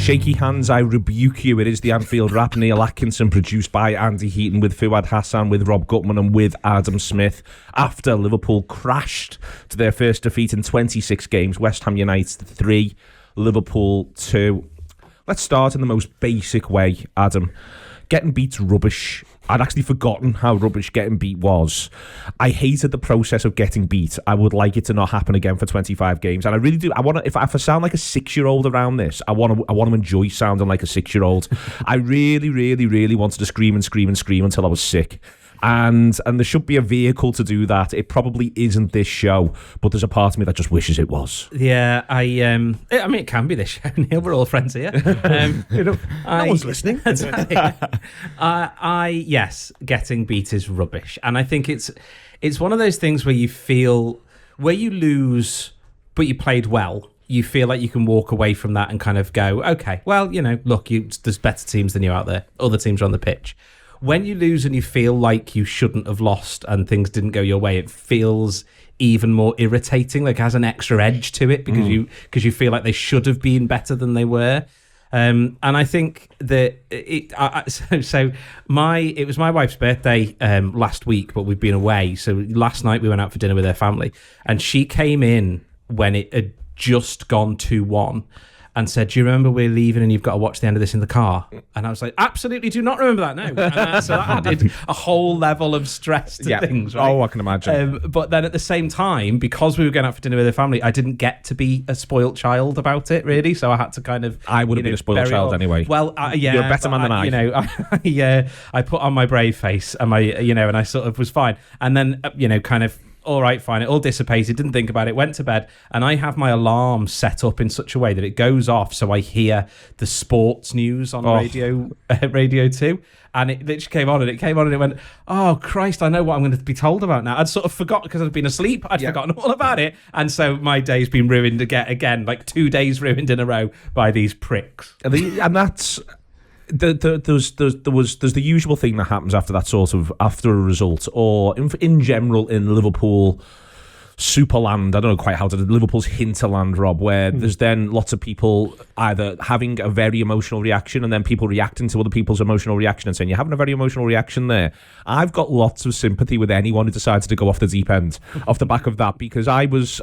Shaky hands, I rebuke you. It is the Anfield Wrap. Neil Atkinson, produced by Andy Heaton, with Fuad Hasan, with Rob Gutmann, and with Adam Smith. After Liverpool crashed to their first defeat in 26 games, West Ham United 3, Liverpool 2. Let's start in the most basic way, Adam. Getting beat's rubbish. I'd actually forgotten how rubbish getting beat was. I hated the process of getting beat. I would like it to not happen again for 25 games, and I really do. I want to. If I sound like a 6-year-old around this, I want to enjoy sounding like a 6-year-old. I really, really, really wanted to scream and scream and scream until I was sick. And there should be a vehicle to do that. It probably isn't this show, but there's a part of me that just wishes it was. Yeah, I mean, it can be this show, Neil. We're all friends here. No one's listening. Yes, getting beat is rubbish. And I think it's one of those things where you feel, where you lose, but you played well, you feel like you can walk away from that and kind of go, okay, well, look, there's better teams than you out there. Other teams are on the pitch. When you lose and you feel like you shouldn't have lost and things didn't go your way, it feels even more irritating, like it has an extra edge to it because you feel like they should have been better than they were. And I think that it was my wife's birthday last week, but we've been away. So last night we went out for dinner with her family, and she came in when it had just gone 2-1. And said, do you remember we're leaving and you've got to watch the end of this in the car? And I was like, absolutely do not remember that, no. And so that added a whole level of stress to things, right? Oh, I can imagine. But then at the same time, because we were going out for dinner with the family, I didn't get to be a spoilt child about it, really. So I had to kind of... I would have been a spoiled child anyway. Well, yeah. You're a better man than I. I put on my brave face and and I sort of was fine. And then, kind of, all right, fine. It all dissipated, didn't think about it, went to bed, and I have my alarm set up in such a way that it goes off so I hear the sports news on Radio 2. And it literally came on and it went, oh, Christ, I know what I'm going to be told about now. I'd sort of forgot because I'd been asleep. I'd forgotten all about it. And so my day's been ruined again, like 2 days ruined in a row by these pricks. And that's... There's the usual thing that happens after a result, or in general in Liverpool Superland. I don't know quite how to Liverpool's hinterland, Rob, where there's then lots of people either having a very emotional reaction and then people reacting to other people's emotional reaction and saying you're having a very emotional reaction there. I've got lots of sympathy with anyone who decides to go off the deep end off the back of that, because I was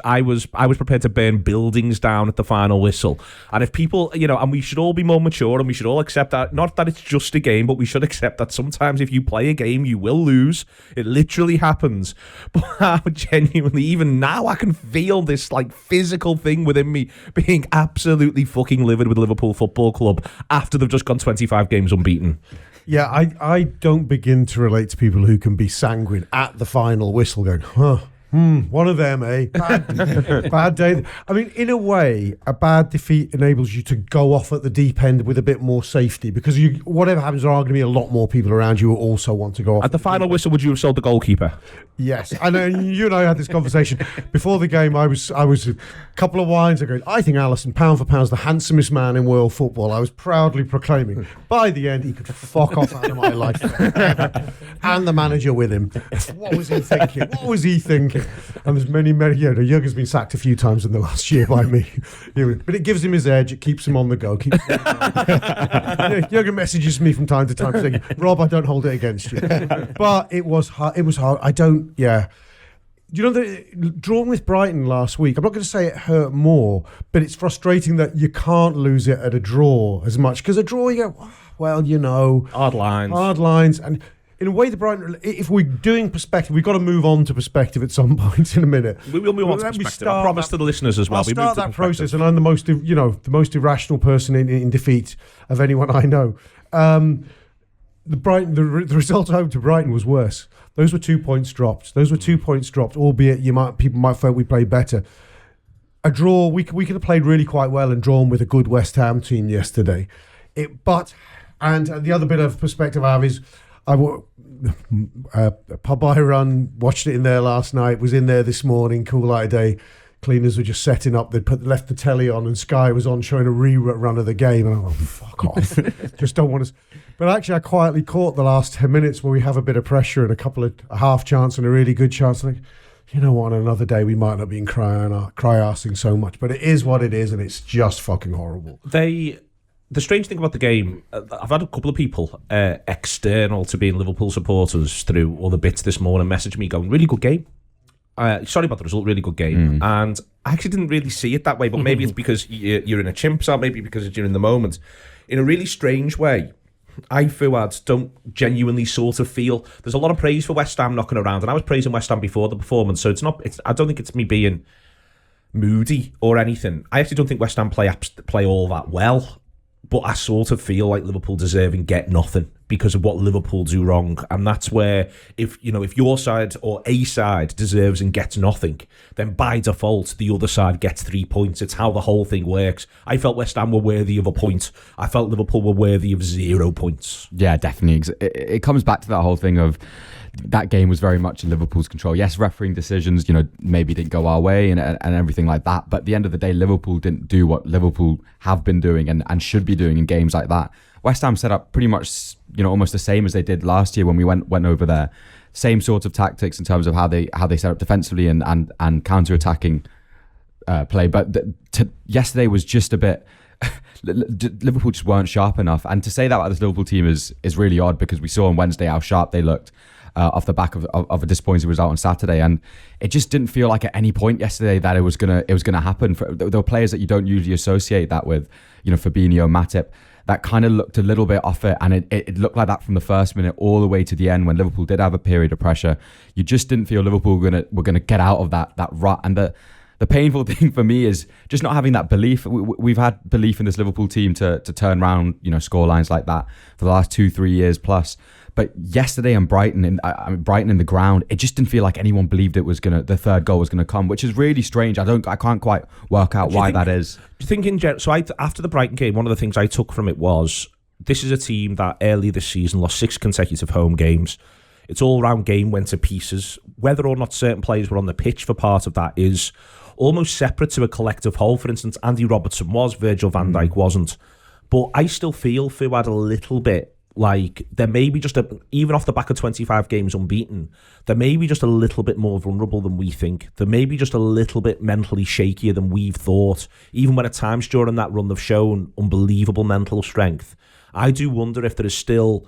prepared to burn buildings down at the final whistle. And if people, and we should all be more mature and we should all accept that, not that it's just a game, but we should accept that sometimes if you play a game you will lose. It literally happens. But I genuinely, even now, I can feel this like physical thing within me being absolutely fucking livid with Liverpool Football Club after they've just gone 25 games unbeaten. Yeah, I don't begin to relate to people who can be sanguine at the final whistle going, one of them, eh? Bad day. I mean, in a way, a bad defeat enables you to go off at the deep end with a bit more safety, because whatever happens, there are going to be a lot more people around you who also want to go off. At the final whistle, would you have sold the goalkeeper? Yes. I know, you and I had this conversation. Before the game, I was a couple of wines ago. I think Alisson, pound for pound, is the handsomest man in world football. I was proudly proclaiming. By the end, he could fuck off out of my life. And the manager with him. What was he thinking? And there's many, Jurgen's been sacked a few times in the last year by me. But it gives him his edge. It keeps him on the go. Jurgen messages me from time to time saying, Rob, I don't hold it against you. But it was hard. Drawn with Brighton last week, I'm not going to say it hurt more, but it's frustrating that you can't lose it at a draw as much. Because a draw, you go, well, hard lines. And in a way, the Brighton, if we're doing perspective, we've got to move on to perspective at some point in a minute. We will move on to perspective. I promise to the listeners as well. I'll start that process, and I'm the most irrational person in defeat of anyone I know. The result home to Brighton was worse. Those were 2 points dropped. Albeit people might feel we played better. A draw, we could have played really quite well and drawn with a good West Ham team yesterday. And the other bit of perspective I have is, pub I run, watched it in there last night, was in there this morning, cool light of day. Cleaners were just setting up. They'd left the telly on, and Sky was on showing a rerun of the game. And I'm like, fuck off. Just don't want to. But actually, I quietly caught the last 10 minutes where we have a bit of pressure and a half chance and a really good chance. Like, you know what, on another day we might not be cry-arsing so much. But it is what it is, and it's just fucking horrible. the strange thing about the game, I've had a couple of people external to being Liverpool supporters through other bits this morning message me going, really good game. Sorry about the result, really good game. And I actually didn't really see it that way, but maybe it's because you're in a chimps out, maybe because you're in the moment. In a really strange way, I, Fuad, don't genuinely sort of feel... There's a lot of praise for West Ham knocking around, and I was praising West Ham before the performance, so I don't think it's me being moody or anything. I actually don't think West Ham play all that well, but I sort of feel like Liverpool deserve and get nothing because of what Liverpool do wrong. And that's where, if your side or a side deserves and gets nothing, then by default the other side gets 3 points. It's how the whole thing works. I felt West Ham were worthy of a point. I felt Liverpool were worthy of 0 points. Yeah, definitely. It comes back to that whole thing of that game was very much in Liverpool's control. Yes, refereeing decisions, maybe didn't go our way and everything like that. But at the end of the day, Liverpool didn't do what Liverpool have been doing and should be doing in games like that. West Ham set up pretty much, almost the same as they did last year when we went over there. Same sort of tactics in terms of how they set up defensively and counter-attacking play. But yesterday was just a bit... Liverpool just weren't sharp enough. And to say that about this Liverpool team is really odd because we saw on Wednesday how sharp they looked off the back of a disappointing result on Saturday. And it just didn't feel like at any point yesterday that it was gonna happen. There were players that you don't usually associate that with, Fabinho, Matip, that kind of looked a little bit off it, and it looked like that from the first minute all the way to the end when Liverpool did have a period of pressure. You just didn't feel Liverpool were gonna get out of that rut. And the painful thing for me is just not having that belief. We've had belief in this Liverpool team to turn around, score lines like that for the last 2-3 years plus. But yesterday in Brighton in the ground, it just didn't feel like anyone believed the third goal was gonna come, which is really strange. I can't quite work out why that is. Do you think after the Brighton game, one of the things I took from it was this is a team that earlier this season lost 6 consecutive home games. Its all-round game went to pieces. Whether or not certain players were on the pitch for part of that is almost separate to a collective whole. For instance, Andy Robertson was, Virgil van Dijk wasn't. But I still feel Fuad a little bit like there may be even off the back of 25 games unbeaten, there may be just a little bit more vulnerable than we think. There may be just a little bit mentally shakier than we've thought. Even when at times during that run they've shown unbelievable mental strength. I do wonder if he's still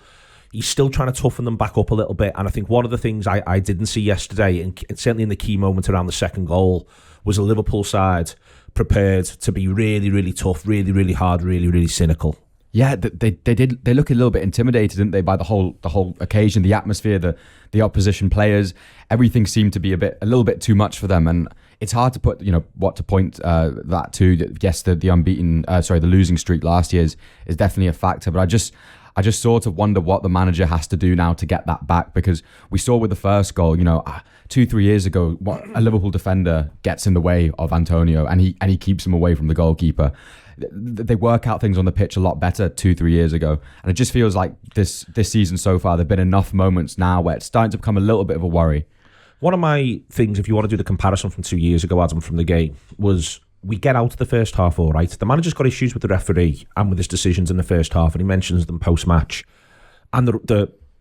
trying to toughen them back up a little bit. And I think one of the things I didn't see yesterday, and certainly in the key moment around the second goal, was a Liverpool side prepared to be really, really tough, really, really hard, really, really cynical. Yeah, they look a little bit intimidated, didn't they, by the whole occasion, the atmosphere, the opposition players. Everything seemed to be a little bit too much for them, and it's hard to put what to point that to. Yes, the losing streak last year is definitely a factor, but I just sort of wonder what the manager has to do now to get that back, because we saw with the first goal, 2-3 years ago, what a Liverpool defender gets in the way of Antonio, and he keeps him away from the goalkeeper. They work out things on the pitch a lot better 2-3 years ago, and it just feels like this season so far there've been enough moments now where it's starting to become a little bit of a worry. One of my things, if you want to do the comparison from 2 years ago, Adam, from the game, was we get out of the first half all right. The manager's got issues with the referee and with his decisions in the first half, and he mentions them post-match. And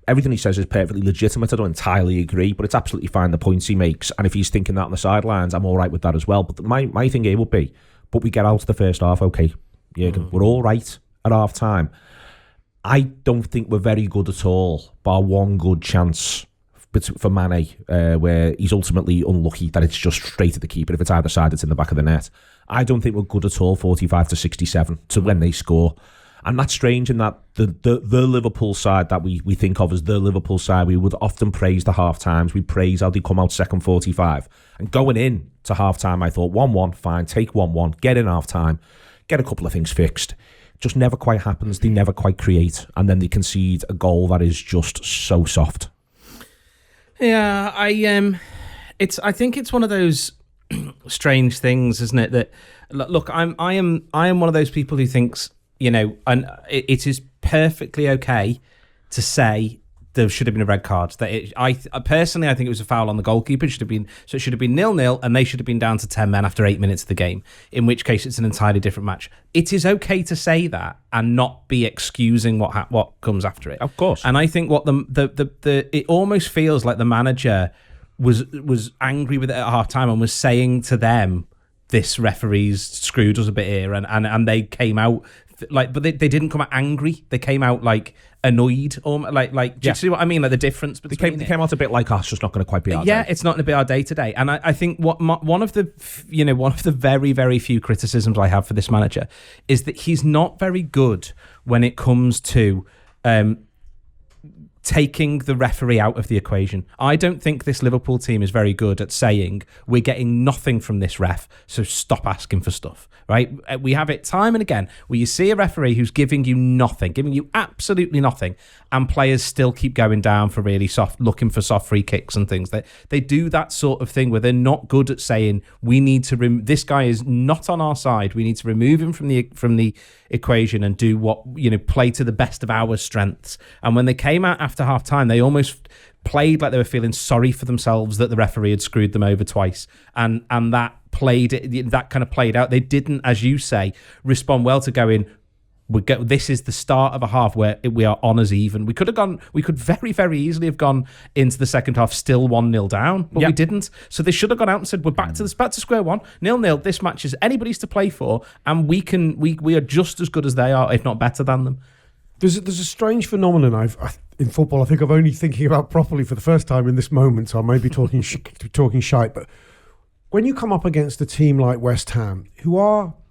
everything he says is perfectly legitimate. I don't entirely agree, but it's absolutely fine, the points he makes. And if he's thinking that on the sidelines, I'm all right with that as well. But my thing here would be, but we get out of the first half, okay, we're all right at half time. I don't think we're very good at all, bar one good chance for Mane, where he's ultimately unlucky that it's just straight at the keeper. If it's either side, it's in the back of the net. I don't think we're good at all 45 to 67 to when they score. And that's strange in that the Liverpool side that we think of as the Liverpool side, we would often praise the half times. We praise how they come out second 45. And going in to half time, I thought 1-1, fine, take 1-1, get in half time, get a couple of things fixed. Just never quite happens. They never quite create. And then they concede a goal that is just so soft. Yeah, I think it's one of those strange things, isn't it? That look, I am one of those people who thinks, and it is perfectly okay to say there should have been a red card. I personally, I think it was a foul on the goalkeeper. It should have been 0-0, and they should have been down to 10 men after 8 minutes of the game. In which case, it's an entirely different match. It is okay to say that and not be excusing what comes after it. Of course. And I think what it almost feels like the manager was angry with it at half time and was saying to them, "This referee's screwed us a bit here," and they came out but they didn't come out angry. They came out like annoyed, or like. Do you see what I mean? Like the difference between they came out a bit like, it's just not going to quite be our day. It's not going to be our day today. And I think one of the very, very few criticisms I have for this manager is that he's not very good when it comes to taking the referee out of the equation. I don't think this Liverpool team is very good at saying we're getting nothing from this ref, so stop asking for stuff, right? We have it time and again where you see a referee who's giving you absolutely nothing, and players still keep going down for looking for soft free kicks and things. They do that sort of thing where they're not good at saying we need to this guy is not on our side. We need to remove him from the equation and do play to the best of our strengths. And when they came out after half time, they almost played like they were feeling sorry for themselves that the referee had screwed them over twice, and that kind of played out. They didn't, as you say, respond well to going, this is the start of a half where we are on as even. We could very, very easily have gone into the second half still 1-0 down, but we didn't. So they should have gone out and said, we're back to square one, 0-0. This match is anybody's to play for, and we are just as good as they are, if not better than them. There's a strange phenomenon in football. I think I'm only thinking about properly for the first time in this moment, so I may be talking shite. But when you come up against a team like West Ham,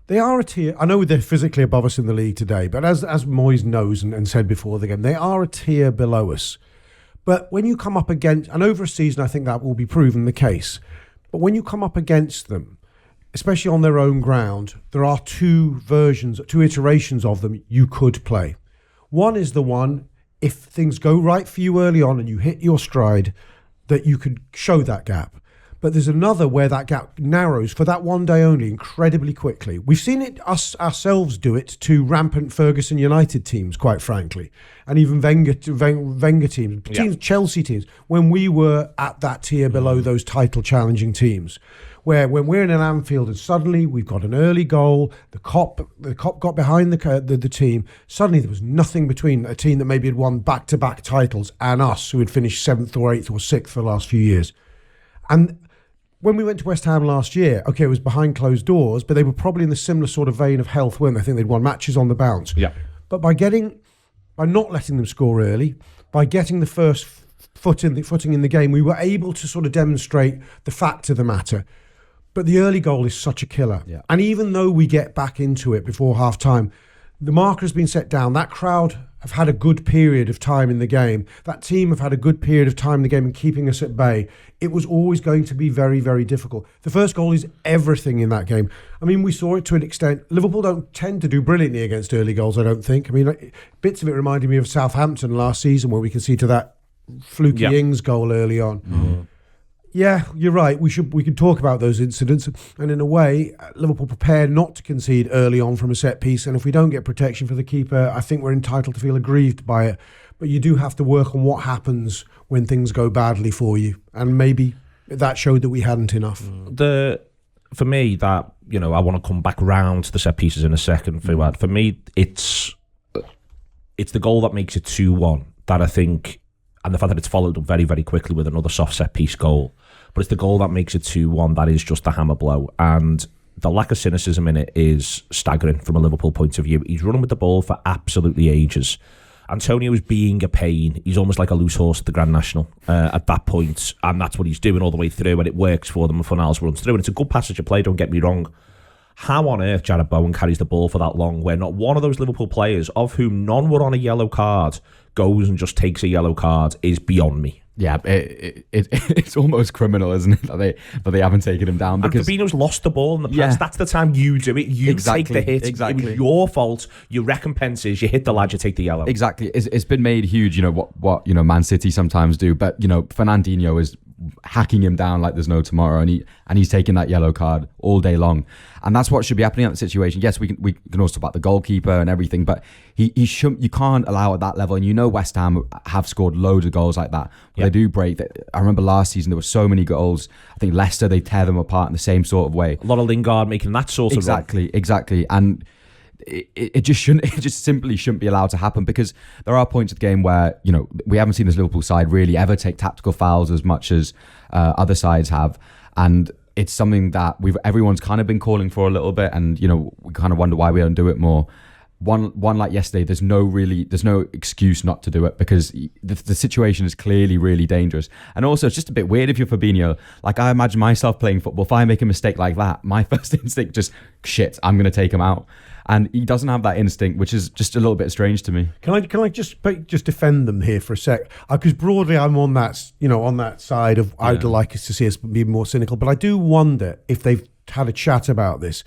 they are a tier. I know they're physically above us in the league today, but as Moyes knows and said before the game, they are a tier below us. But when you come up against, and over a season, I think that will be proven the case. But when you come up against them, especially on their own ground, there are two iterations of them you could play. One is the one, if things go right for you early on and you hit your stride, that you could show that gap. But there's another where that gap narrows for that one day only incredibly quickly. We've seen it ourselves do it to rampant Ferguson United teams, quite frankly, and even Wenger teams, Chelsea teams, when we were at that tier below those title challenging teams. Where when we're in an Anfield and suddenly we've got an early goal, the cop got behind the team. Suddenly there was nothing between a team that maybe had won back-to-back titles and us, who had finished 7th or 8th or 6th for the last few years. And when we went to West Ham last year, okay, it was behind closed doors, but they were probably in the similar sort of vein of health, weren't they? I think they'd won matches on the bounce. Yeah. But by not letting them score early, by getting the first footing in the game, we were able to sort of demonstrate the fact of the matter. But the early goal is such a killer. Yeah. And even though we get back into it before half time, the marker has been set down. That crowd have had a good period of time in the game. That team have had a good period of time in the game in keeping us at bay. It was always going to be very, very difficult. The first goal is everything in that game. I mean, we saw it to an extent. Liverpool don't tend to do brilliantly against early goals, I don't think. I mean, bits of it reminded me of Southampton last season, where we can see to that fluky Ings goal early on. Mm-hmm. Yeah, you're right. We could talk about those incidents, and in a way, Liverpool prepared not to concede early on from a set piece. And if we don't get protection for the keeper, I think we're entitled to feel aggrieved by it. But you do have to work on what happens when things go badly for you, and maybe that showed that we hadn't enough. For me, that I want to come back round to the set pieces in a second. Fuad. For me, it's the goal that makes it 2-1 that I think. And the fact that it's followed up very, very quickly with another soft set piece goal. But it's the goal that makes it 2-1 that is just a hammer blow. And the lack of cynicism in it is staggering from a Liverpool point of view. He's running with the ball for absolutely ages. Antonio's being a pain. He's almost like a loose horse at the Grand National at that point. And that's what he's doing all the way through. And it works for them. And Fornals runs through. And it's a good passage of play, don't get me wrong. How on earth Jarrod Bowen carries the ball for that long where not one of those Liverpool players, of whom none were on a yellow card, goes and just takes a yellow card is beyond me. Yeah, it's almost criminal, isn't it, that they haven't taken him down? Because Fabinho's lost the ball in the past. Yeah. That's the time you do it. You take the hit. Exactly. It was your fault. Your recompense is you hit the lad, you take the yellow. Exactly. It's been made huge, what Man City sometimes do. But, Fernandinho is hacking him down like there's no tomorrow, and he's taking that yellow card all day long, and that's what should be happening at the situation. Yes, we can also talk about the goalkeeper and everything, but he shouldn't. You can't allow at that level. And West Ham have scored loads of goals like that. But they do break. I remember last season there were so many goals. I think Leicester, they tear them apart in the same sort of way. A lot of Lingard making that sort of run. Exactly, and. It just simply shouldn't be allowed to happen, because there are points of the game where we haven't seen this Liverpool side really ever take tactical fouls as much as other sides have, and it's something that everyone's kind of been calling for a little bit, and we kind of wonder why we don't do it more. one like yesterday, there's no excuse not to do it, because the situation is clearly really dangerous. And also, it's just a bit weird if you're Fabinho. Like, I imagine myself playing football. If I make a mistake like that, my first instinct just, shit, I'm going to take him out. And he doesn't have that instinct, which is just a little bit strange to me. Can I just defend them here for a sec? Because broadly, I'm on that side of I'd like us to see us be more cynical. But I do wonder if they've had a chat about this.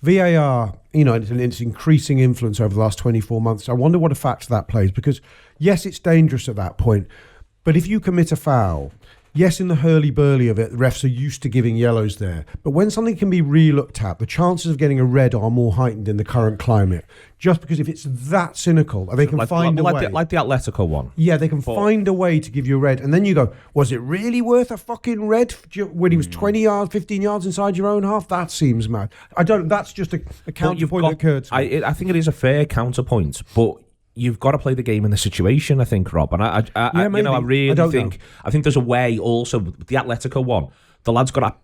VAR, its increasing influence over the last 24 months. I wonder what a factor that plays, because yes, it's dangerous at that point, but if you commit a foul, yes, in the hurly-burly of it, the refs are used to giving yellows there, but when something can be re-looked at, the chances of getting a red are more heightened in the current climate, just because if it's that cynical, they can find a way. Like the Atletico one. Yeah, they can find a way to give you a red, and then you go, was it really worth a fucking red when he was 20 yards, 15 yards inside your own half? That seems mad. That's just a counterpoint that occurred to me. I think it is a fair counterpoint, but you've got to play the game in the situation, I think, Rob. And I think there's a way also with the Atletico one. The lad's got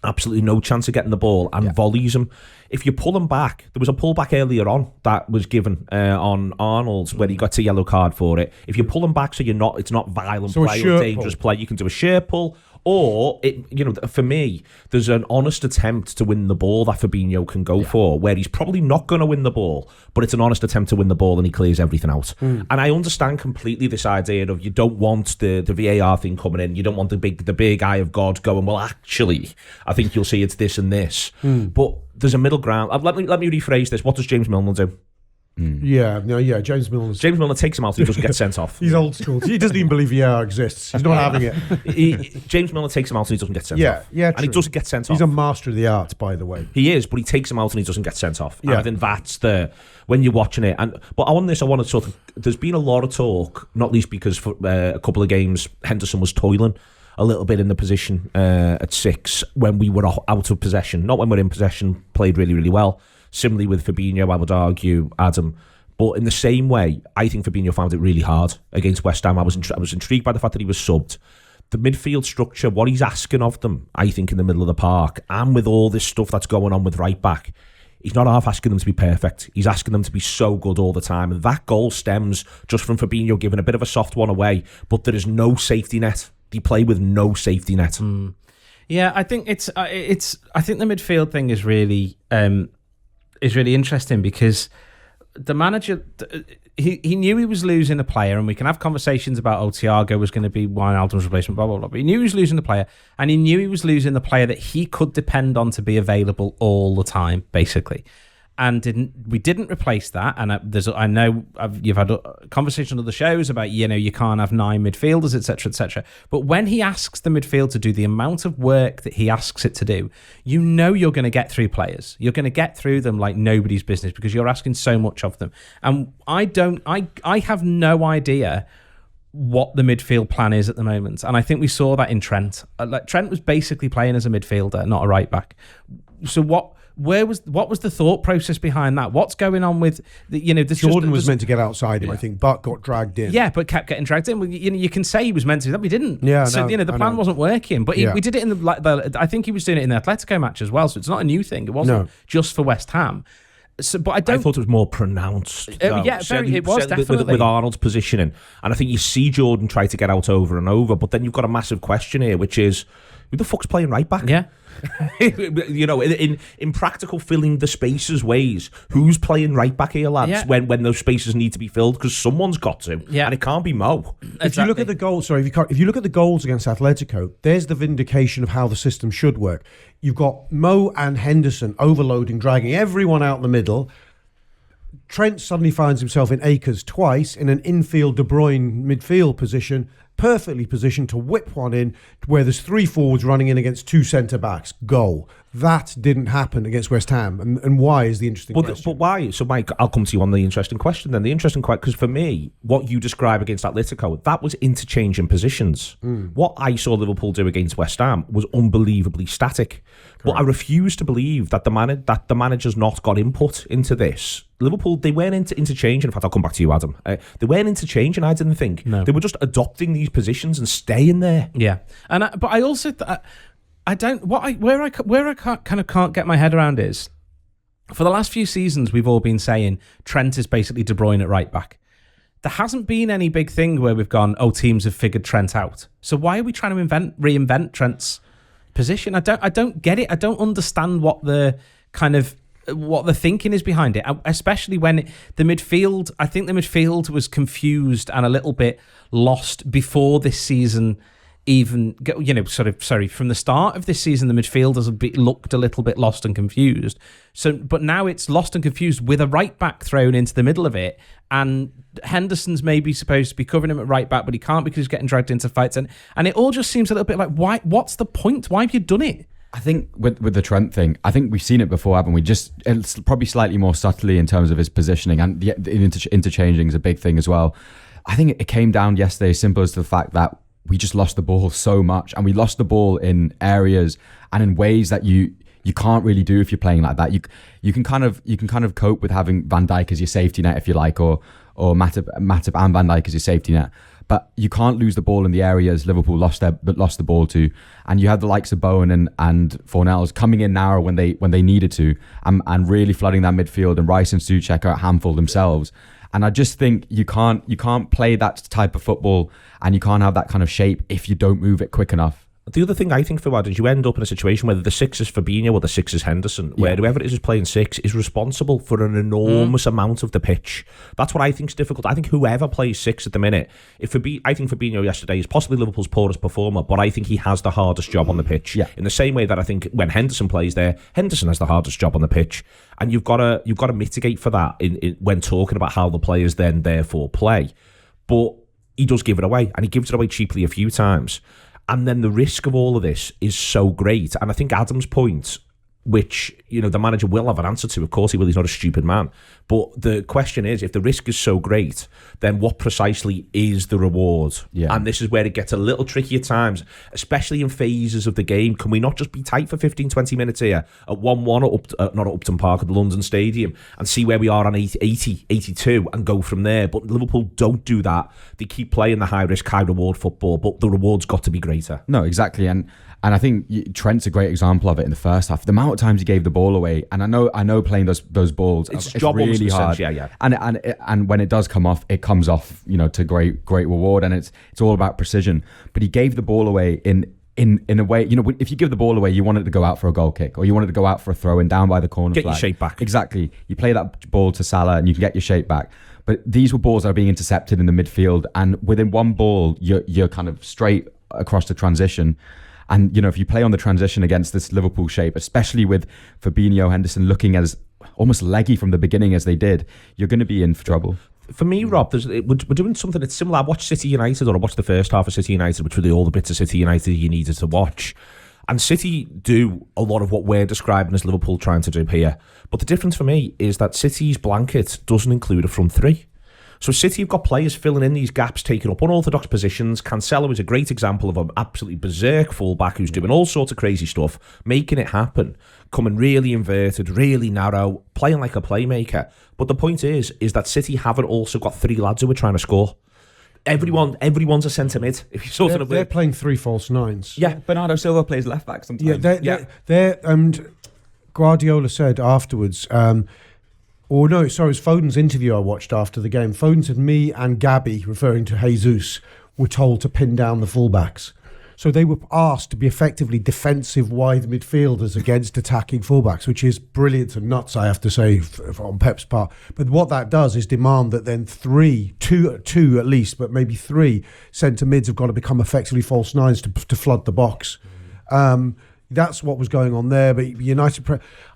absolutely no chance of getting the ball and volleys him. If you pull him back, there was a pullback earlier on that was given on Arnold's where he got a yellow card for it. If you pull him back so it's not violent play or dangerous play, you can do a sheer pull. Or, for me, there's an honest attempt to win the ball that Fabinho can go for, where he's probably not going to win the ball, but it's an honest attempt to win the ball and he clears everything out. And I understand completely this idea of you don't want the VAR thing coming in. You don't want the big eye of God going, well, actually, I think you'll see it's this and this. But there's a middle ground. Let me rephrase this. What does James Milner do? James Milner takes him out and he doesn't get sent off. He's old school. He doesn't even believe VAR exists. He's not having it. James Milner takes him out and he doesn't get sent off. Yeah, and he doesn't get sent off. He's a master of the art, by the way. He is, but he takes him out and he doesn't get sent off. And I think that's when you're watching it. But on this, I want to there's been a lot of talk, not least because for a couple of games, Henderson was toiling a little bit in the position at 6 when we were out of possession. Not when we're in possession, played really, really well. Similarly with Fabinho, I would argue, Adam. But in the same way, I think Fabinho found it really hard against West Ham. I was intrigued by the fact that he was subbed. The midfield structure, what he's asking of them, I think, in the middle of the park, and with all this stuff that's going on with right back, he's not half asking them to be perfect. He's asking them to be so good all the time. And that goal stems just from Fabinho giving a bit of a soft one away, but there is no safety net. They play with no safety net. Yeah, I think I think the midfield thing is really interesting because the manager, he knew he was losing a player, and we can have conversations about Thiago was going to be Wijnaldum's replacement, blah, blah, blah. But he knew he was losing the player, and he knew he was losing the player that he could depend on to be available all the time, basically. And we didn't replace that. And I know you've had conversations on other shows about, you can't have 9 midfielders, etc., etc. But when he asks the midfield to do the amount of work that he asks it to do, you're going to get through players. You're going to get through them like nobody's business because you're asking so much of them. And I have no idea what the midfield plan is at the moment. And I think we saw that in Trent. Trent was basically playing as a midfielder, not a right back. So what was the thought process behind that? What's going on with Jordan was meant to get outside him, I think, but got dragged in. Yeah, but kept getting dragged in. Well, you can say he was meant to, that we didn't. Yeah, so the plan wasn't working. But we did it in the I think he was doing it in the Atletico match as well. So it's not a new thing. It wasn't just for West Ham. So, but I thought it was more pronounced. It was definitely with Arnold's positioning, and I think you see Jordan try to get out over and over. But then you've got a massive question here, which is who the fuck's playing right back? Yeah. in practical filling the spaces ways, who's playing right back here, lads? When those spaces need to be filled, because someone's got to, and it can't be Mo. If you look at the goals, if you look at the goals against Atletico, there's the vindication of how the system should work. You've got Mo and Henderson overloading, dragging everyone out the middle. Trent suddenly finds himself in Akers twice in an infield De Bruyne midfield position, perfectly positioned to whip one in where there's 3 forwards running in against 2 centre-backs. Goal. That didn't happen against West Ham. And why is the interesting question. But why? So, Mike, I'll come to you on the interesting question then. The interesting question, because for me, what you describe against Atletico, that was interchanging positions. What I saw Liverpool do against West Ham was unbelievably static. Correct. But I refuse to believe that the manager's not got input into this. Liverpool, they weren't interchanging. In fact, I'll come back to you, Adam. They weren't interchanging, I didn't think. No. They were just adopting these positions and staying there. Yeah. But I also... I don't... Where I can't get my head around is... for the last few seasons, we've all been saying Trent is basically De Bruyne at right back. There hasn't been any big thing where we've gone, oh, teams have figured Trent out. So why are we trying to reinvent Trent's position? I don't get it. I don't understand what the thinking is behind it, especially when the midfield, I think the midfield was confused and a little bit lost before this season even, from the start of this season, the midfielders looked a little bit lost and confused. So, but now it's lost and confused with a right back thrown into the middle of it, and Henderson's maybe supposed to be covering him at right back, but he can't because he's getting dragged into fights, and it all just seems a little bit like, why? What's the point? Why have you done it? I think with the Trent thing, I think we've seen it before, haven't we? Just it's probably slightly more subtly in terms of his positioning, and the interchanging is a big thing as well. I think it came down yesterday as simple as the fact that we just lost the ball so much, and we lost the ball in areas and in ways that you can't really do if you're playing like that. You can kind of cope with having Van Dijk as your safety net, if you like, or Matip and Van Dijk as your safety net. But you can't lose the ball in the areas Liverpool lost the ball to, and you have the likes of Bowen and Fornells coming in narrow when they needed to, and really flooding that midfield, and Rice and Souček are a handful themselves. And I just think you can't play that type of football, and you can't have that kind of shape if you don't move it quick enough. The other thing I think, Fuad, is you end up in a situation whether the 6 is Fabinho or the 6 is Henderson, where whoever it is who's playing 6 is responsible for an enormous amount of the pitch. That's what I think is difficult. I think whoever plays 6 at the minute, I think Fabinho yesterday is possibly Liverpool's poorest performer, but I think he has the hardest job on the pitch. Yeah. In the same way that I think when Henderson plays there, Henderson has the hardest job on the pitch, and you've got to mitigate for that when talking about how the players then therefore play. But he does give it away, and he gives it away cheaply a few times. And then the risk of all of this is so great. And I think Adam's point, which, the manager will have an answer to, of course he will, he's not a stupid man. But the question is, if the risk is so great, then what precisely is the reward? Yeah. And this is where it gets a little tricky at times, especially in phases of the game. Can we not just be tight for 15, 20 minutes here at 1-1 not at Upton Park, at the London Stadium, and see where we are on 80, 82 and go from there? But Liverpool don't do that. They keep playing the high-risk, high-reward football, but the reward's got to be greater. No, exactly. And I think Trent's a great example of it in the first half. The amount of times he gave the ball away, and I know playing those balls, it's really hard. Yeah. And when it does come off, it comes off, to great reward, and it's all about precision. But he gave the ball away in a way, if you give the ball away, you want it to go out for a goal kick, or you want it to go out for a throw in down by the corner flag. Get your shape back. Exactly. You play that ball to Salah, and you can get your shape back. But these were balls that are being intercepted in the midfield, and within one ball, you're kind of straight across the transition. And, if you play on the transition against this Liverpool shape, especially with Fabinho, Henderson looking as almost leggy from the beginning as they did, you're going to be in for trouble. For me, Rob, we're doing something that's similar. I watched City United, or I watched the first half of City United, which were all the bits of City United you needed to watch. And City do a lot of what we're describing as Liverpool trying to do here. But the difference for me is that City's blanket doesn't include a front three. So City have got players filling in these gaps, taking up unorthodox positions. Cancelo is a great example of an absolutely berserk fullback who's doing all sorts of crazy stuff, making it happen, coming really inverted, really narrow, playing like a playmaker. But the point is that City haven't also got 3 lads who are trying to score. Everyone's a centre mid. If you they're playing 3 false nines. Yeah, Bernardo Silva plays left back sometimes. They're and Guardiola said afterwards. It was Foden's interview I watched after the game. Foden said, me and Gabby, referring to Jesus, were told to pin down the fullbacks. So they were asked to be effectively defensive wide midfielders against attacking fullbacks, which is brilliant and nuts, I have to say, on Pep's part. But what that does is demand that then two at least, but maybe 3 centre mids have got to become effectively false nines to flood the box. That's what was going on there. But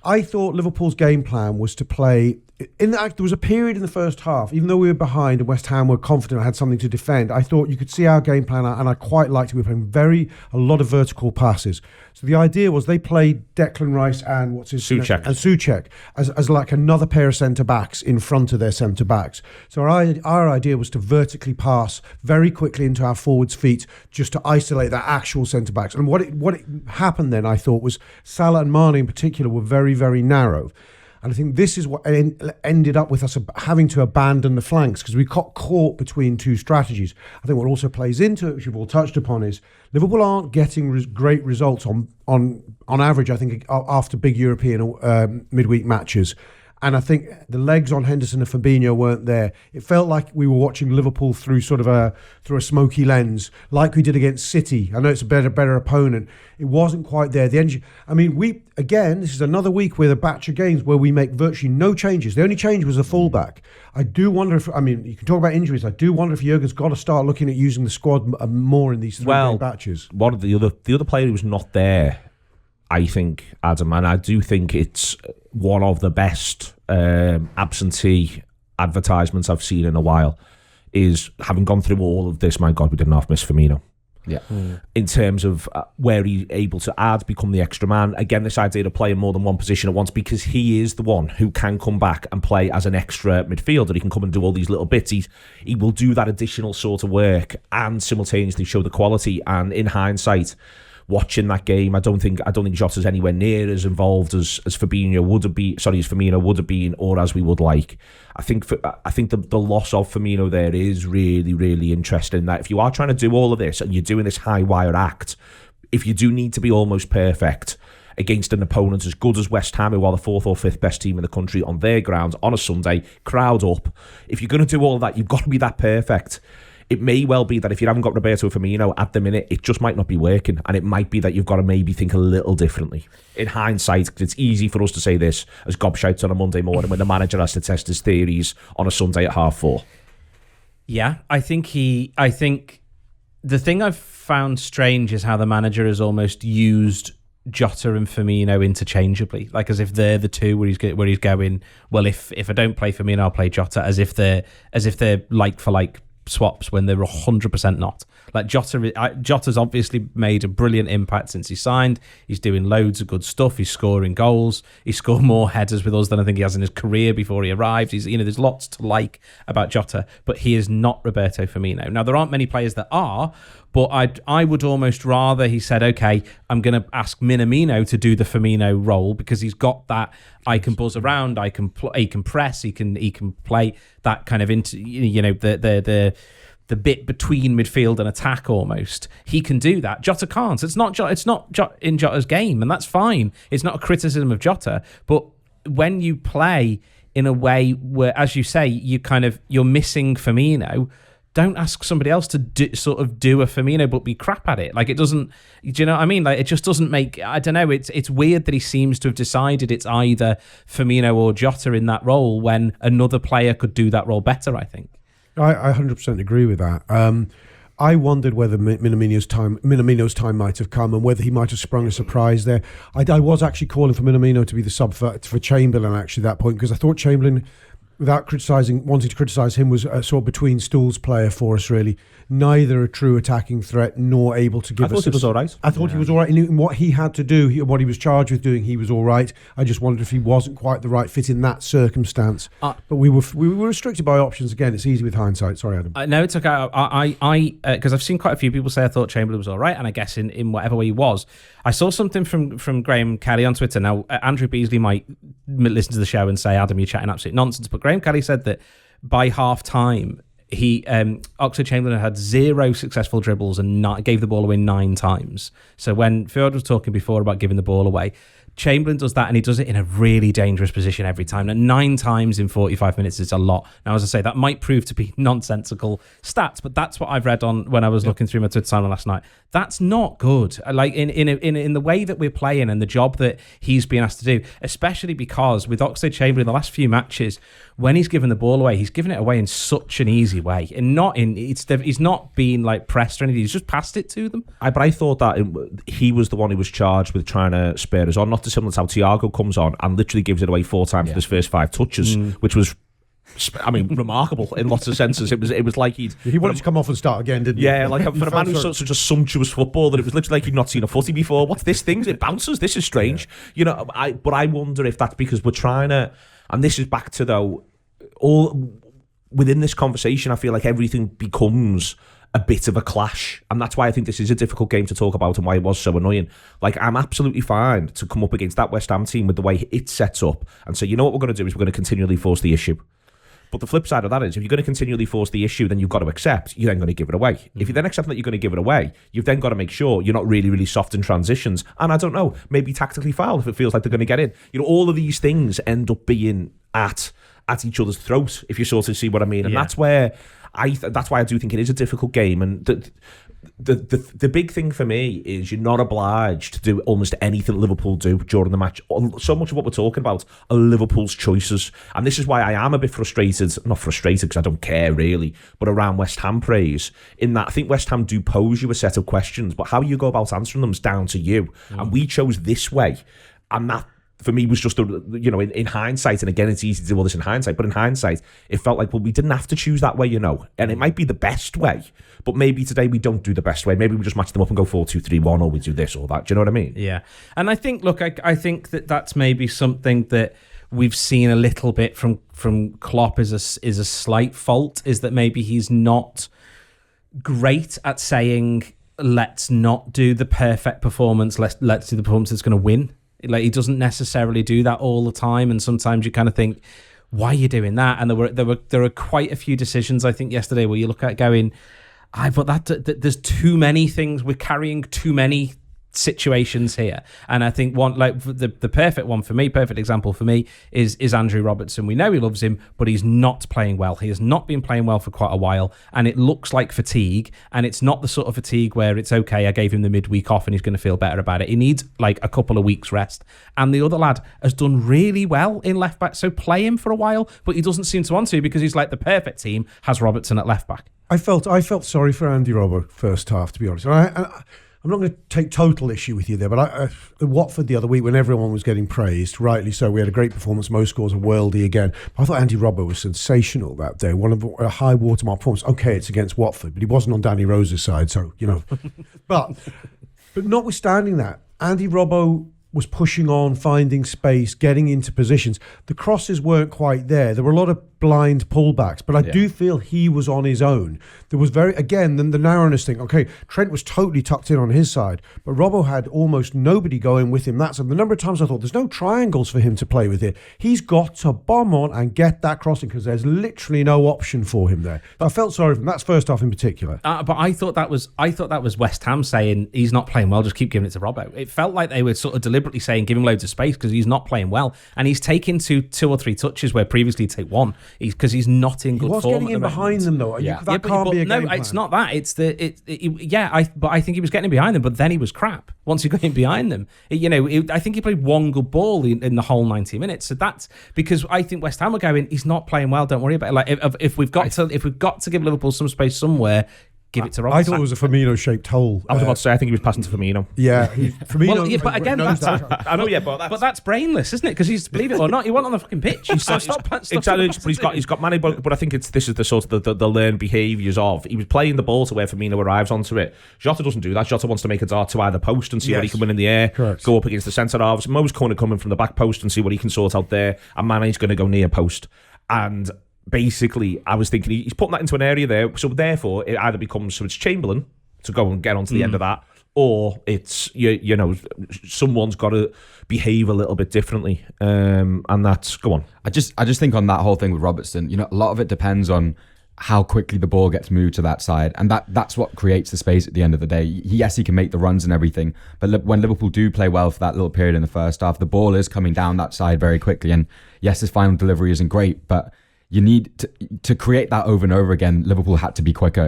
I thought Liverpool's game plan was to play. There was a period in the first half, even though we were behind and West Ham were confident I had something to defend, I thought you could see our game plan, and I quite liked it. We were playing a lot of vertical passes. So the idea was they played Declan Rice and Souček as like another pair of centre-backs in front of their centre-backs. So our idea was to vertically pass very quickly into our forwards' feet just to isolate their actual centre-backs. And what it happened then, I thought, was Salah and Mane in particular were very, very narrow. And I think this is what ended up with us having to abandon the flanks because we got caught between two strategies. I think what also plays into it, which you've all touched upon, is Liverpool aren't getting great results on average, I think, after big European midweek matches. And I think the legs on Henderson and Fabinho weren't there. It felt like we were watching Liverpool through sort of a smoky lens, like we did against City. I know it's a better opponent. It wasn't quite there. The energy. I mean, this is another week with a batch of games where we make virtually no changes. The only change was a fullback. I do wonder if, you can talk about injuries. I do wonder if Jurgen's got to start looking at using the squad more in these three-game batches. One of the other player who was not there, I think, Adam, and I do think it's one of the best absentee advertisements I've seen in a while, is having gone through all of this, my God, we didn't half miss Firmino. Yeah. In terms of where he's able to add, become the extra man. Again, this idea of playing more than one position at once, because he is the one who can come back and play as an extra midfielder. He can come and do all these little bits. He will do that additional sort of work and simultaneously show the quality. And in hindsight, watching that game, I don't think Jota's anywhere near as involved as Firmino would have been, or as we would like. I think the loss of Firmino there is really, really interesting. That if you are trying to do all of this and you're doing this high wire act, if you do need to be almost perfect against an opponent as good as West Ham, who are the 4th or 5th best team in the country on their ground on a Sunday, crowd up, if you're going to do all of that, you've got to be that perfect. It may well be that if you haven't got Roberto Firmino at the minute, it just might not be working, and it might be that you've got to maybe think a little differently. In hindsight, because it's easy for us to say this as gobshites on a Monday morning when the manager has to test his theories on a Sunday at 4:30. Yeah, I think the thing I've found strange is how the manager has almost used Jota and Firmino interchangeably, like as if they're the two where he's going, well, if I don't play Firmino, I'll play Jota, as if they're like for like swaps, when they're 100% not. Like Jota's obviously made a brilliant impact since he signed. He's doing loads of good stuff. He's scoring goals. He scored more headers with us than I think he has in his career before he arrived. There's lots to like about Jota, but he is not Roberto Firmino. Now, there aren't many players that are, but I would almost rather he said, okay, I'm going to ask Minamino to do the Firmino role, because he's got that. I can buzz around. He can press. He can play that kind of into the bit between midfield and attack almost. He can do that. Jota can't. It's not in Jota's game, and that's fine. It's not a criticism of Jota, but when you play in a way where, as you say, you're missing Firmino, don't ask somebody else to do a Firmino but be crap at it. Like, it doesn't, do you know what I mean? Like, it just doesn't make, I don't know, it's weird that he seems to have decided it's either Firmino or Jota in that role when another player could do that role better, I think. I 100% agree with that. I wondered whether Minamino's time might have come and whether he might have sprung a surprise there. I was actually calling for Minamino to be the sub for Chamberlain actually at that point, because I thought Chamberlain, without wanting to criticise him, was a sort of between stools player for us, really. Neither a true attacking threat nor able to give us... I thought he was all right. I thought he was all right. In what he had to do, what he was charged with doing, he was all right. I just wondered if he wasn't quite the right fit in that circumstance. But we were restricted by options. Again, it's easy with hindsight. Sorry, Adam. No, it's okay. Because I've seen quite a few people say I thought Chamberlain was all right, and I guess in whatever way he was. I saw something from Graham Kelly on Twitter. Now, Andrew Beasley might listen to the show and say, Adam, you're chatting absolute nonsense. But Graham Kelly said that by half-time, Oxlade-Chamberlain had 0 successful dribbles and gave the ball away 9 times. So when Fuad was talking before about giving the ball away, Chamberlain does that, and he does it in a really dangerous position every time. Now, 9 times in 45 minutes is a lot. Now, as I say, that might prove to be nonsensical stats, but that's what I've read on when I was looking through my Twitter timeline last night. That's not good. Like in the way that we're playing and the job that he's being asked to do, especially because with Oxlade-Chamberlain the last few matches, when he's given the ball away, he's given it away in such an easy way, and he's not being like pressed or anything. He's just passed it to them. But I thought that he was the one who was charged with trying to spare us on, not dissimilar to how Thiago comes on and literally gives it away 4 times for his first 5 touches, which was, remarkable in lots of senses. It was like he wanted to come off and start again, didn't he? Yeah, like for a man who's such a sumptuous footballer, it was literally like he'd not seen a footy before. What's this thing? It bounces. This is strange. Yeah. But I wonder if that's because we're trying to, and this is back to though all within this conversation, I feel like everything becomes a bit of a clash, and that's why I think this is a difficult game to talk about and why it was so annoying. Like, I'm absolutely fine to come up against that West Ham team with the way it's set up and say, you know what we're going to do is we're going to continually force the issue. But the flip side of that is, if you're going to continually force the issue, then you've got to accept you're then going to give it away. If you then accept that you're going to give it away, you've then got to make sure you're not really, really soft in transitions. And I don't know, maybe tactically foul if it feels like they're going to get in. You know, all of these things end up being at each other's throat, if you sort of see what I mean. And that's where that's why I do think it is a difficult game. And the big thing for me is you're not obliged to do almost anything Liverpool do during the match. So much of what we're talking about are Liverpool's choices, and this is why I am a bit frustrated. Not frustrated because I don't care really, but around West Ham praise, in that I think West Ham do pose you a set of questions, but how you go about answering them is down to you. And we chose this way, and that, for me, was just, in hindsight, and again, it's easy to do all this in hindsight, but in hindsight, it felt like, well, we didn't have to choose that way, and it might be the best way, but maybe today we don't do the best way. Maybe we just match them up and go 4-2-3-1, or we do this or that. Do you know what I mean? Yeah. And I think, look, I think that's maybe something that we've seen a little bit from Klopp is a slight fault, is that maybe he's not great at saying, let's not do the perfect performance, let's do the performance that's going to win. Like, he doesn't necessarily do that all the time, and sometimes you kind of think, why are you doing that? And there were quite a few decisions, I think, yesterday where you look at going, but there's too many things, we're carrying too many situations here. And I think one, like the perfect example for me is Andrew Robertson. We know he loves him, but he's not playing well. He has not been playing well for quite a while, and it looks like fatigue, and it's not the sort of fatigue where it's okay, I gave him the midweek off and he's going to feel better about it. He needs like a couple of weeks rest. And the other lad has done really well in left back, so play him for a while, but he doesn't seem to want to, because he's like, the perfect team has Robertson at left back. I felt sorry for Andy Robbo first half, to be honest. And I'm not going to take total issue with you there, but Watford the other week, when everyone was getting praised, rightly so, we had a great performance, most scores a worldie again. But I thought Andy Robbo was sensational that day, one of a high watermark performance. Okay, it's against Watford, but he wasn't on Danny Rose's side, so, But notwithstanding that, Andy Robbo was pushing on, finding space, getting into positions. The crosses weren't quite there. There were a lot of blind pullbacks, but I do feel he was on his own. There was the narrowness thing. Okay, Trent was totally tucked in on his side, but Robbo had almost nobody going with him. That's the number of times I thought, there's no triangles for him to play with here. He's got to bomb on and get that crossing, because there's literally no option for him there. I felt sorry for him. That's first half in particular. But I thought that was West Ham saying, he's not playing well, just keep giving it to Robbo. It felt like they were sort of deliberately saying, give him loads of space because he's not playing well, and he's taken two or three touches where previously he'd take one. Because he's not in good form. He was getting in behind them, though. That can't be a game plan. It's not that. It's but I think he was getting behind them, but then he was crap once he got in behind them. I think he played one good ball in the whole 90 minutes. So that's because I think West Ham were going, he's not playing well, don't worry about it. Like, if we've got to give Liverpool some space somewhere, give it to Robertson. I thought it was a Firmino-shaped hole. I was about to say, I think he was passing to Firmino. Yeah, Firmino. But again, I know, but that's brainless, isn't it? Because believe it or not, he went on the fucking pitch. Exactly, but he's got Manny. But I think this is the sort of the learned behaviours of, he was playing the ball to where Firmino arrives onto it. Jota doesn't do that. Jota wants to make a dart to either post and see what he can win in the air. Correct. Go up against the centre halves. Mo's going to come in from the back post and see what he can sort out there. And Mane's going to go near post. And basically, I was thinking he's putting that into an area there, so therefore it either becomes, so it's Chamberlain to go and get onto the end of that, or it's someone's got to behave a little bit differently, and that's go on. I just think on that whole thing with Robertson, a lot of it depends on how quickly the ball gets moved to that side, and that's what creates the space at the end of the day. Yes, he can make the runs and everything, but when Liverpool do play well for that little period in the first half, the ball is coming down that side very quickly, and yes, his final delivery isn't great, but you need to create that over and over again. Liverpool had to be quicker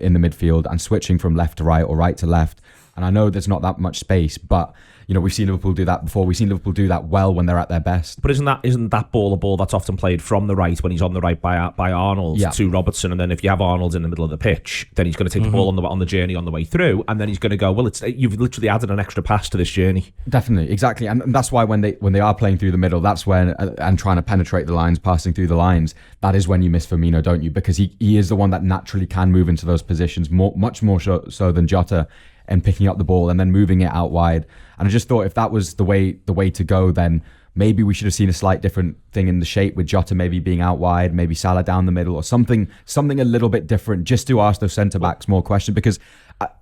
in the midfield and switching from left to right or right to left. And I know there's not that much space, but we've seen Liverpool do that before. We've seen Liverpool do that well when they're at their best. But isn't that ball a ball that's often played from the right when he's on the right by Arnold to Robertson, and then if you have Arnold in the middle of the pitch, then he's going to take the ball on the journey on the way through, and then he's going to go, well, you've literally added an extra pass to this journey. Definitely, exactly, and that's why when they are playing through the middle, that's when and trying to penetrate the lines, passing through the lines, that is when you miss Firmino, don't you? Because he is the one that naturally can move into those positions much more so than Jota, and picking up the ball and then moving it out wide. And I just thought if that was the way to go, then maybe we should have seen a slight different thing in the shape with Jota maybe being out wide, maybe Salah down the middle, or something a little bit different, just to ask those centre backs more questions. Because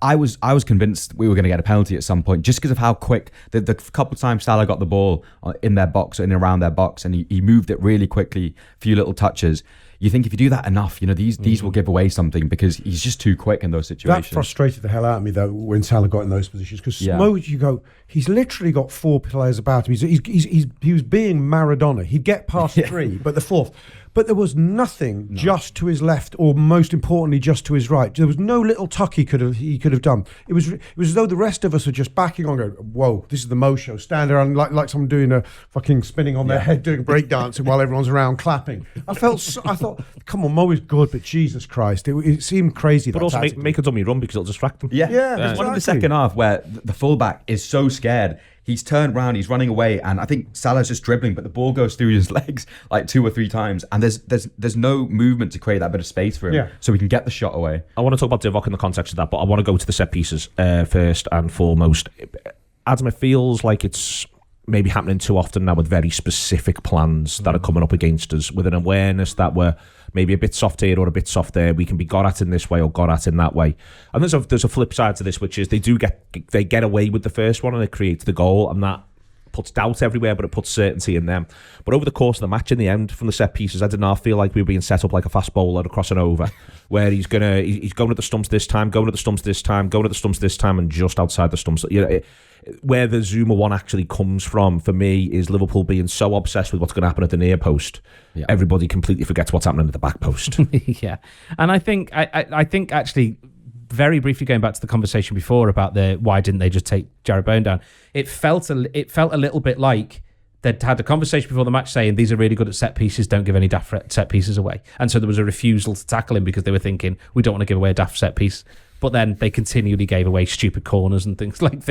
I was convinced we were going to get a penalty at some point, just because of how quick the couple of times Salah got the ball in their box, in and around their box, and he moved it really quickly, a few little touches. You think if you do that enough, these will give away something, because he's just too quick in those situations. That frustrated the hell out of me, though, when Salah got in those positions, because you go, he's literally got 4 players about him. He was being Maradona. He'd get past 3, but the 4th. But there was nothing just to his left, or most importantly, just to his right. There was no little tuck he could have done. It was as though the rest of us are just backing on, going, "Whoa, this is the Mo show." Stand around like someone doing a fucking spinning on their head, doing breakdancing while everyone's around clapping. I thought, come on, Mo is good, but Jesus Christ, it seemed crazy. But also make a dummy run, because it'll distract them. Yeah. Exactly. One in the second half where the fullback is so scared. He's turned round, he's running away, and I think Salah's just dribbling, but the ball goes through his legs like 2 or 3 times, and there's no movement to create that bit of space for him, so he can get the shot away. I want to talk about Divock in the context of that, but I want to go to the set pieces first and foremost. Adam, it feels like it's maybe happening too often now with very specific plans that are coming up against us, with an awareness that we're maybe a bit soft here or a bit soft there. We can be got at in this way or got at in that way. And there's a flip side to this, which is they get away with the first one and it creates the goal, and that puts doubt everywhere, but it puts certainty in them. But over the course of the match, in the end, from the set pieces, I did not feel like we were being set up like a fast bowler across and over, where he's going at the stumps this time, going at the stumps this time, going at the stumps this time, and just outside the stumps. Where the Zuma one actually comes from, for me, is Liverpool being so obsessed with what's going to happen at the near post. Yeah. Everybody completely forgets what's happening at the back post. Yeah. And I think actually, very briefly going back to the conversation before about why didn't they just take Jarrod Bowen down, it felt a little bit like they'd had a conversation before the match saying these are really good at set pieces, don't give any daft set pieces away. And so there was a refusal to tackle him because they were thinking, we don't want to give away a daft set piece. But then they continually gave away stupid corners and things like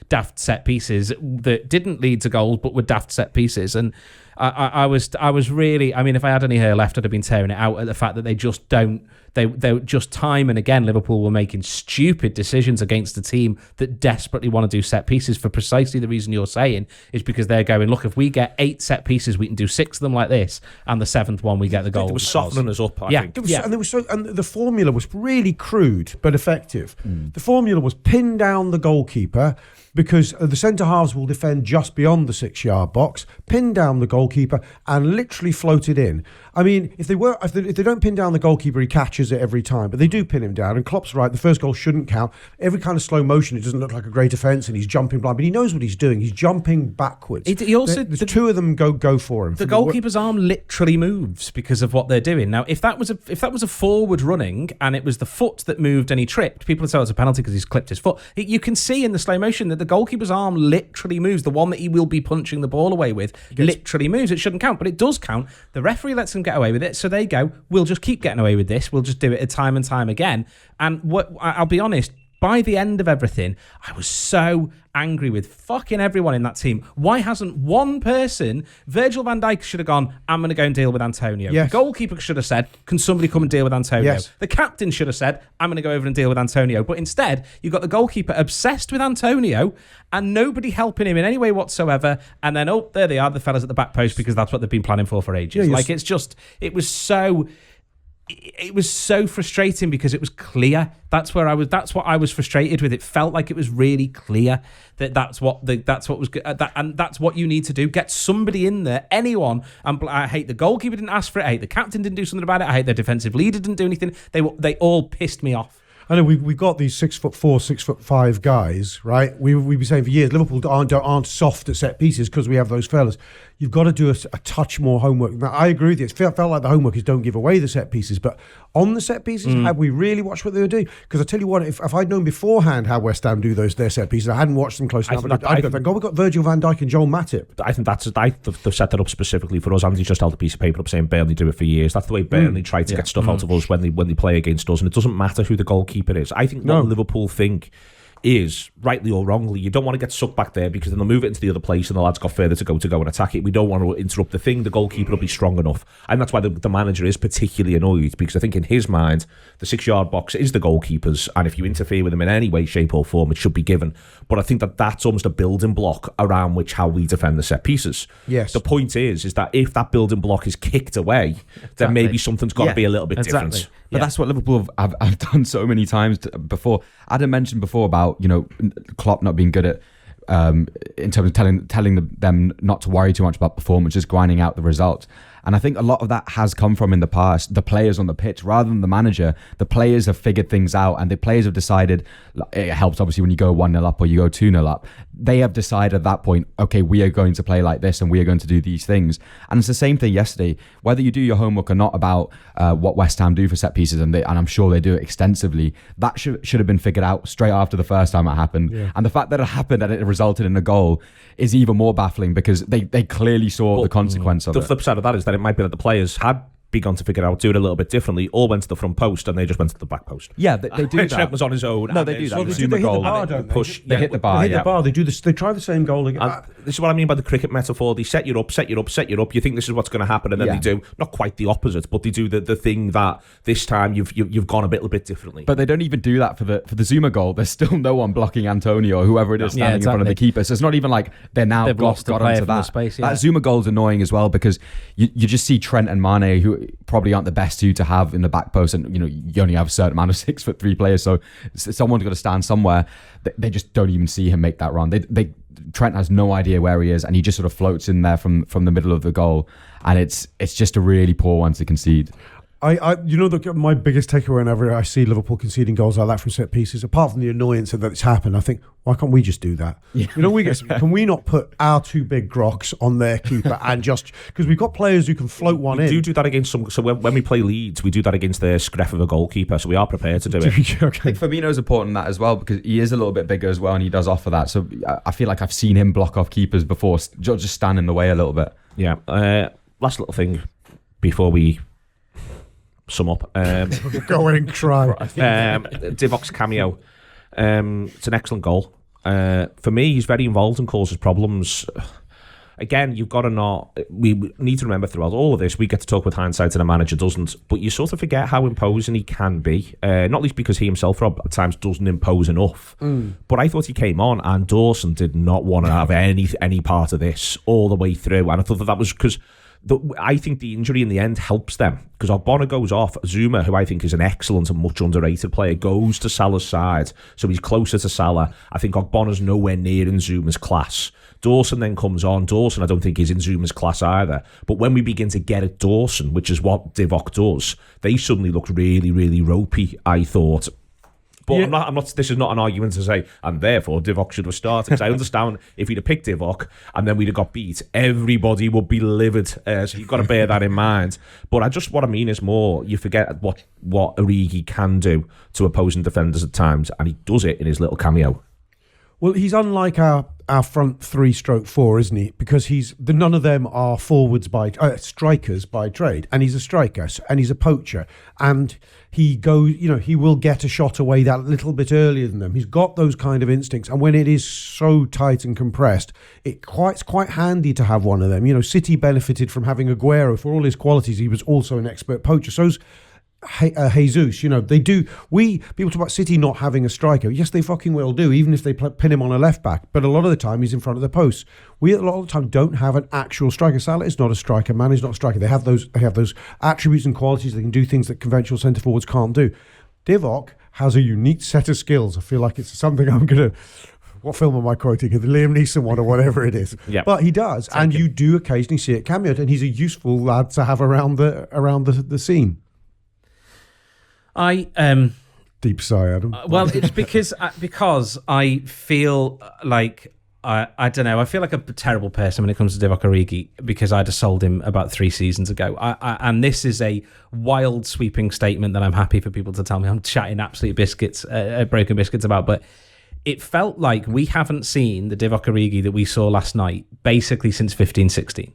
daft set pieces that didn't lead to goals but were daft set pieces. And I was really, I mean, if I had any hair left, I'd have been tearing it out at the fact that they just don't. They just time and again, Liverpool were making stupid decisions against a team that desperately want to do set pieces for precisely the reason you're saying, is because they're going, look, if we get 8 set pieces, we can do 6 of them like this, and the 7th one we get the goal. It was softening us up, I think. And the formula was really crude but effective. The formula was pin down the goalkeeper, because the centre halves will defend just beyond the 6-yard box, pin down the goalkeeper, and literally float it in. I mean, if they don't pin down the goalkeeper, he catches it every time, but they do pin him down. And Klopp's right; the first goal shouldn't count. Every kind of slow motion, it doesn't look like a great offence, and he's jumping blind, but he knows what he's doing. He's jumping backwards. He also, the 2 of them go for him. The goalkeeper's arm literally moves because of what they're doing. Now, if that was a forward running and it was the foot that moved and he tripped, people would say it's a penalty because he's clipped his foot. You can see in the slow motion that the goalkeeper's arm literally moves. The one that he will be punching the ball away with literally moves. It shouldn't count, but it does count. The referee lets him get away with it, so they go, we'll just keep getting away with this. We'll just do it time and time again. And I'll be honest, by the end of everything, I was so angry with fucking everyone in that team. Why hasn't one person, Virgil van Dijk should have gone, I'm going to go and deal with Antonio. Yes. The goalkeeper should have said, can somebody come and deal with Antonio? Yes. The captain should have said, I'm going to go over and deal with Antonio. But instead, you've got the goalkeeper obsessed with Antonio and nobody helping him in any way whatsoever. And then, oh, there they are, the fellas at the back post, because that's what they've been planning for ages. Yeah, It was so frustrating because it was clear. That's what I was frustrated with. It felt like it was really clear that that's what was good, and that's what you need to do. Get somebody in there, anyone. And I hate the goalkeeper didn't ask for it. I hate the captain didn't do something about it. I hate their defensive leader didn't do anything. They all pissed me off. I know we got these 6'4", 6'5" guys, right? We've been saying for years, Liverpool aren't soft at set pieces because we have those fellas. You've got to do a touch more homework. Now, I agree with you. It felt like the homework is don't give away the set pieces, but on the set pieces, have we really watched what they were doing? Because I tell you what, if I'd known beforehand how West Ham do their set pieces, I hadn't watched them close enough. I'd go, thank God we got Virgil van Dijk and Joel Matip. I think they've set that up specifically for us. Andy's just held a piece of paper up saying Burnley do it for years. That's the way Burnley try to get stuff out of us when they play against us, and it doesn't matter who the goalkeeper is. I think what Liverpool think is, rightly or wrongly, you don't want to get sucked back there because then they'll move it into the other place and the lads got further to go and attack it. We don't want to interrupt the thing. The goalkeeper will be strong enough. And that's why the manager is particularly annoyed, because I think in his mind, the 6-yard box is the goalkeeper's, and if you interfere with them in any way, shape or form, it should be given. But I think that's almost a building block around which how we defend the set pieces. Yes. The point is that if that building block is kicked away, then maybe something's got to be a little bit different. But that's what Liverpool have done so many times before. Adam mentioned before about, Klopp not being good at in terms of telling them not to worry too much about performance, just grinding out the results. And I think a lot of that has come from, in the past, the players on the pitch rather than the manager. The players have figured things out, and the players have decided. It helps obviously when you go 1-0 up or you go 2-0 up. They have decided at that point, okay, we are going to play like this and we are going to do these things. And it's the same thing yesterday. Whether you do your homework or not about what West Ham do for set pieces, and I'm sure they do it extensively, that should have been figured out straight after the first time it happened. Yeah. And the fact that it happened and it resulted in a goal is even more baffling, because they clearly saw the consequence of it. The flip side of that is that it might be that the players had begun to figure out, do it a little bit differently, all went to the front post and they just went to the back post. Yeah, they do that. Trent was on his own. No, they do that. Well, they hit the bar, don't they? Push. They hit the bar. They hit the bar. They do this. They try the same goal again. This is what I mean by the cricket metaphor. They set you up. You think this is what's going to happen, and then they do not quite the opposite, but they do the thing that this time you've gone a little bit differently. But they don't even do that for the Zuma goal. There's still no one blocking Antonio or whoever it is standing in front of the keeper. So it's not even like they're now got onto that. Space, That Zuma goal's annoying as well, because you just see Trent and Mane, who probably aren't the best two to have in the back post, and you only have a certain amount of 6'3" players, so someone's got to stand somewhere. They just don't even see him make that run. Trent has no idea where he is, and he just sort of floats in there from the middle of the goal, and it's just a really poor one to concede. My biggest takeaway whenever I see Liverpool conceding goals like that from set pieces, apart from the annoyance that it's happened, I think, why can't we just do that? Yeah. Can we not put our two big grocks on their keeper and just, because we've got players who can float one in. We do that against some. So when we play Leeds, we do that against the scruff of a goalkeeper. So we are prepared to do it. Okay. I think Firmino's important in that as well, because he is a little bit bigger as well, and he does offer that. So I feel like I've seen him block off keepers before, just stand in the way a little bit. Yeah. Last little thing before we sum up. Go in and try. Divok's cameo. It's an excellent goal. For me, he's very involved and causes problems. Again, you've got to not. We need to remember throughout all of this, we get to talk with hindsight and a manager doesn't. But you sort of forget how imposing he can be. Not least because he himself, Rob, at times doesn't impose enough. But I thought he came on, and Dawson did not want to have any part of this all the way through. And I thought that was because I think the injury in the end helps them, because Ogbonna goes off. Zuma, who I think is an excellent and much underrated player, goes to Salah's side, so he's closer to Salah. I think Ogbonna's nowhere near in Zuma's class. Dawson then comes on. Dawson, I don't think is in Zuma's class either. But when we begin to get at Dawson, which is what Divock does, they suddenly looked really, really ropey, I thought. But yeah. I'm not. This is not an argument to say, and therefore Divock should have started. Because I understand if he'd have picked Divock and then we'd have got beat, everybody would be livid. So you've got to bear that in mind. But what I mean is more, you forget what Origi can do to opposing defenders at times, and he does it in his little cameo. Well, he's unlike our front 3/4, isn't he? Because none of them are forwards strikers by trade, and he's a striker and he's a poacher, and he will get a shot away that little bit earlier than them. He's got those kind of instincts, and when it is so tight and compressed, it's quite handy to have one of them. City benefited from having Aguero for all his qualities. He was also an expert poacher. So's Jesus, they do. People talk about City not having a striker. Yes, they fucking will do, even if they pin him on a left back. But a lot of the time, he's in front of the post. We a lot of the time don't have an actual striker. Salah is not a striker. Mane is not a striker. They have those attributes and qualities. They can do things that conventional centre forwards can't do. Divock has a unique set of skills. I feel like it's something I'm gonna. What film am I quoting? The Liam Neeson one or whatever it is. Yep. But he does, and you do occasionally see it cameoed, and he's a useful lad to have around the scene. Deep sigh, Adam. Well, it's because I feel like I don't know. I feel like a terrible person when it comes to Divock Origi, because I just sold him about 3 seasons ago. And this is a wild, sweeping statement that I'm happy for people to tell me I'm chatting absolute broken biscuits about. But it felt like we haven't seen the Divock Origi that we saw last night basically since 15-16.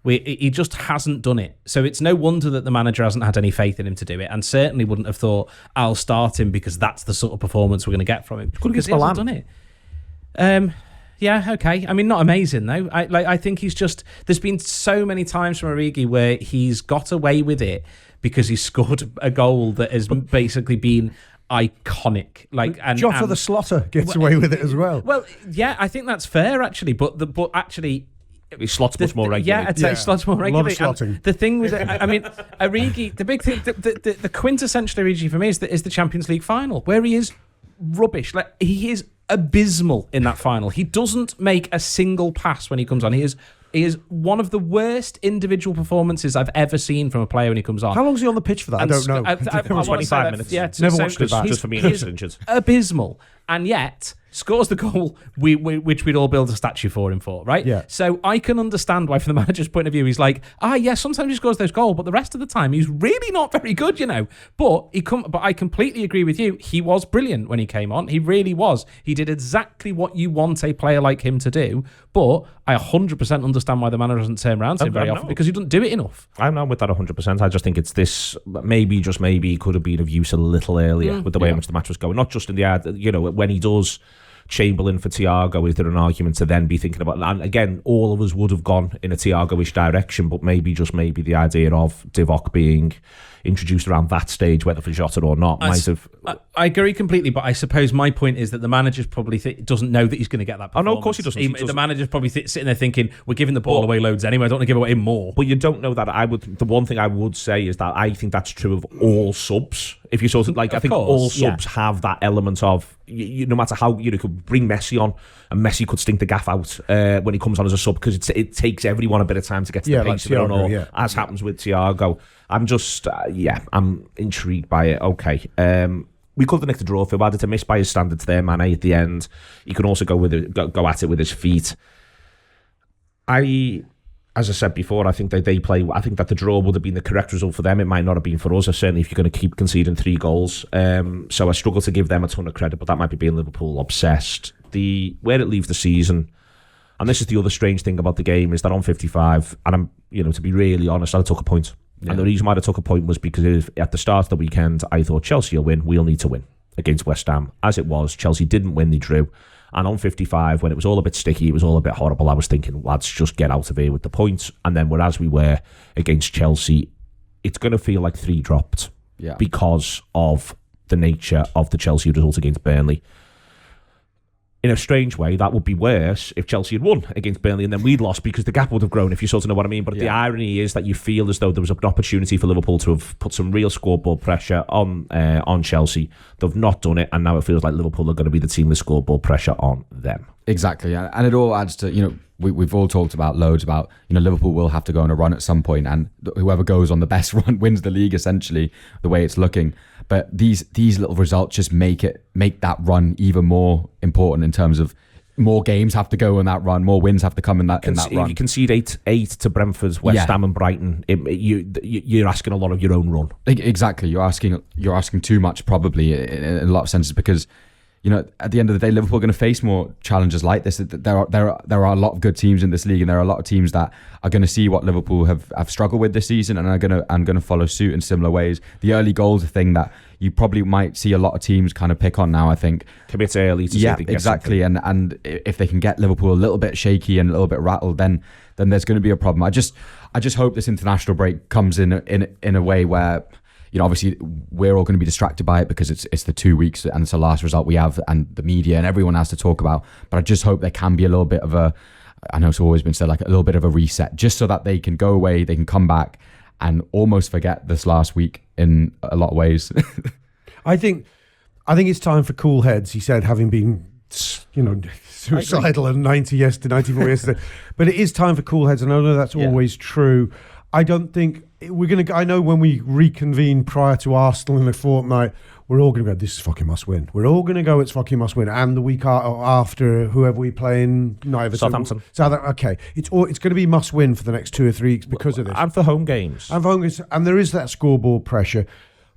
He just hasn't done it. So it's no wonder that the manager hasn't had any faith in him to do it, and certainly wouldn't have thought, I'll start him because that's the sort of performance we're going to get from him. Because he hasn't done it. Yeah, okay. I mean, not amazing though. I think he's just. There's been so many times from Origi where he's got away with it because he scored a goal that has basically been iconic. Jota the Slotter gets away with it as well. Well, yeah, I think that's fair actually. But actually. He slots much more regularly. Yeah, I'd say he slots more regularly. A lot of slotting. The thing with it, I mean, Origi, the big thing, the quintessential Origi for me is the Champions League final, where he is rubbish. Like, he is abysmal in that final. He doesn't make a single pass when he comes on. He is one of the worst individual performances I've ever seen from a player when he comes on. How long is he on the pitch for that? I don't know. I 25 minutes. Yeah, never watched it back. Just for me, injured. Abysmal, and yet scores the goal which we'd all build a statue for him for, right? Yeah. So I can understand why, from the manager's point of view, he's like, sometimes he scores those goals, but the rest of the time he's really not very good, But I completely agree with you. He was brilliant when he came on. He really was. He did exactly what you want a player like him to do. But I 100% understand why the manager doesn't turn around to him very often, because he doesn't do it enough. I'm not with that 100%. I just think it's this. Maybe he could have been of use a little earlier with the way in which the match was going. Not just in the when he does Chamberlain for Thiago, is there an argument to then be thinking about? And again, all of us would have gone in a Thiago-ish direction, but maybe the idea of Divock being introduced around that stage, whether for Jota or not, might have. I agree completely, but I suppose my point is that the manager's probably doesn't know that he's going to get that performance. Oh no, of course he doesn't. The manager's probably sitting there thinking, we're giving the ball away loads anyway, I don't want to give away more. But you don't know that. The one thing I would say is that I think that's true of all subs. If you sort of I think all subs have that element of, no matter how, you could bring Messi on, and Messi could stink the gaff out when he comes on as a sub, because it takes everyone a bit of time to get to the pace of it all, as happens with Thiago. I'm just, I'm intrigued by it. Okay. We could have nicked a draw for him. It's a miss by his standards there, Mane, at the end. He can also go at it with his feet. As I said before, I think they play. I think that the draw would have been the correct result for them. It might not have been for us, certainly if you're going to keep conceding 3 goals. So I struggle to give them a ton of credit, but that might be being Liverpool obsessed. Where it leaves the season, and this is the other strange thing about the game, is that on 55, and I'm, to be really honest, I took a point. Yeah. And the reason why I took a point was because at the start of the weekend, I thought Chelsea will win. We'll need to win against West Ham. As it was, Chelsea didn't win, they drew. And on 55, when it was all a bit sticky, it was all a bit horrible, I was thinking, lads, just get out of here with the points. And then whereas we were against Chelsea, it's going to feel like 3 dropped because of the nature of the Chelsea result against Burnley. In a strange way, that would be worse if Chelsea had won against Burnley and then we'd lost, because the gap would have grown, if you sort of know what I mean. But the irony is that you feel as though there was an opportunity for Liverpool to have put some real scoreboard pressure on Chelsea. They've not done it, and now it feels like Liverpool are going to be the team with scoreboard pressure on them. Exactly, and it all adds to, we've all talked about loads about, Liverpool will have to go on a run at some point, and whoever goes on the best run wins the league, essentially, the way it's looking. But these little results just make that run even more important, in terms of more games have to go in that run, more wins have to come in that run. If you concede 8 to Brentford, West Ham and Brighton, you're asking a lot of your own run. Exactly, you're asking too much, probably, in a lot of senses, because at the end of the day, Liverpool are going to face more challenges like this. There are a lot of good teams in this league, and there are a lot of teams that are going to see what Liverpool have struggled with this season, and are going to follow suit in similar ways. The early goals are a thing that you probably might see a lot of teams kind of pick on now, I think. Commit early to exactly. And if they can get Liverpool a little bit shaky and a little bit rattled, then there's going to be a problem. I just hope this international break comes in a way where, obviously we're all going to be distracted by it, because it's the 2 weeks and it's the last result we have, and the media and everyone has to talk about. But I just hope there can be a little bit of I know it's always been said, like a little bit of a reset, just so that they can go away, they can come back and almost forget this last week in a lot of ways. I think it's time for cool heads, he said, having been, suicidal at 94 yesterday. But it is time for cool heads, and I know that's always true. I don't think we're going to... I know when we reconvene prior to Arsenal in a fortnight, we're all going to go, this is fucking must win. We're all going to go, it's fucking must win. And the week after, whoever we play in... Southampton. Okay. It's going to be must win for the next 2 or 3 weeks because of this. And for home games. And there is that scoreboard pressure.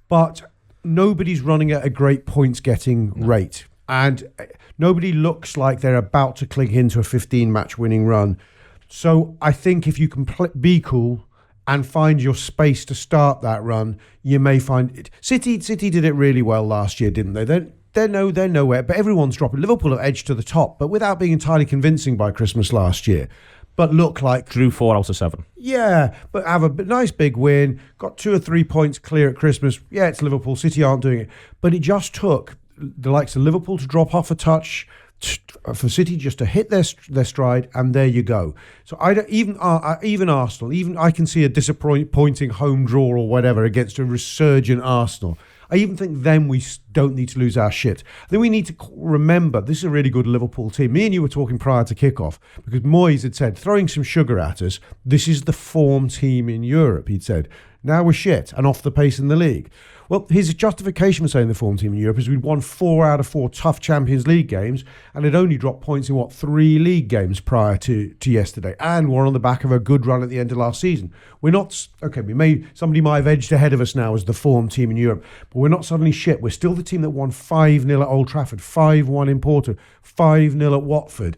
But nobody's running at a great points-getting rate. And nobody looks like they're about to click into a 15-match winning run. So I think if you can be cool and find your space to start that run, you may find it. City did it really well last year, didn't they? They're nowhere, but everyone's dropping. Liverpool have edged to the top, but without being entirely convincing by Christmas last year. But look like Drew 4 out of 7. Yeah, but have a nice big win. Got 2 or 3 points clear at Christmas. Yeah, it's Liverpool. City aren't doing it, but it just took the likes of Liverpool to drop off a touch, for City just to hit their stride, and there you go. So I don't even Arsenal. Even I can see a disappointing home draw or whatever against a resurgent Arsenal. I even think then we don't need to lose our shit. I think we need to remember this is a really good Liverpool team. Me and you were talking prior to kickoff because Moyes had said, throwing some sugar at us, this is the form team in Europe, he'd said. Now we're shit and off the pace in the league. Well, his justification for saying the form team in Europe is we'd won 4 out of 4 tough Champions League games and had only dropped points in, 3 league games prior to yesterday. And we're on the back of a good run at the end of last season. We're not, somebody might have edged ahead of us now as the form team in Europe, but we're not suddenly shit. We're still the team that won 5-0 at Old Trafford, 5-1 in Porto, 5-0 at Watford,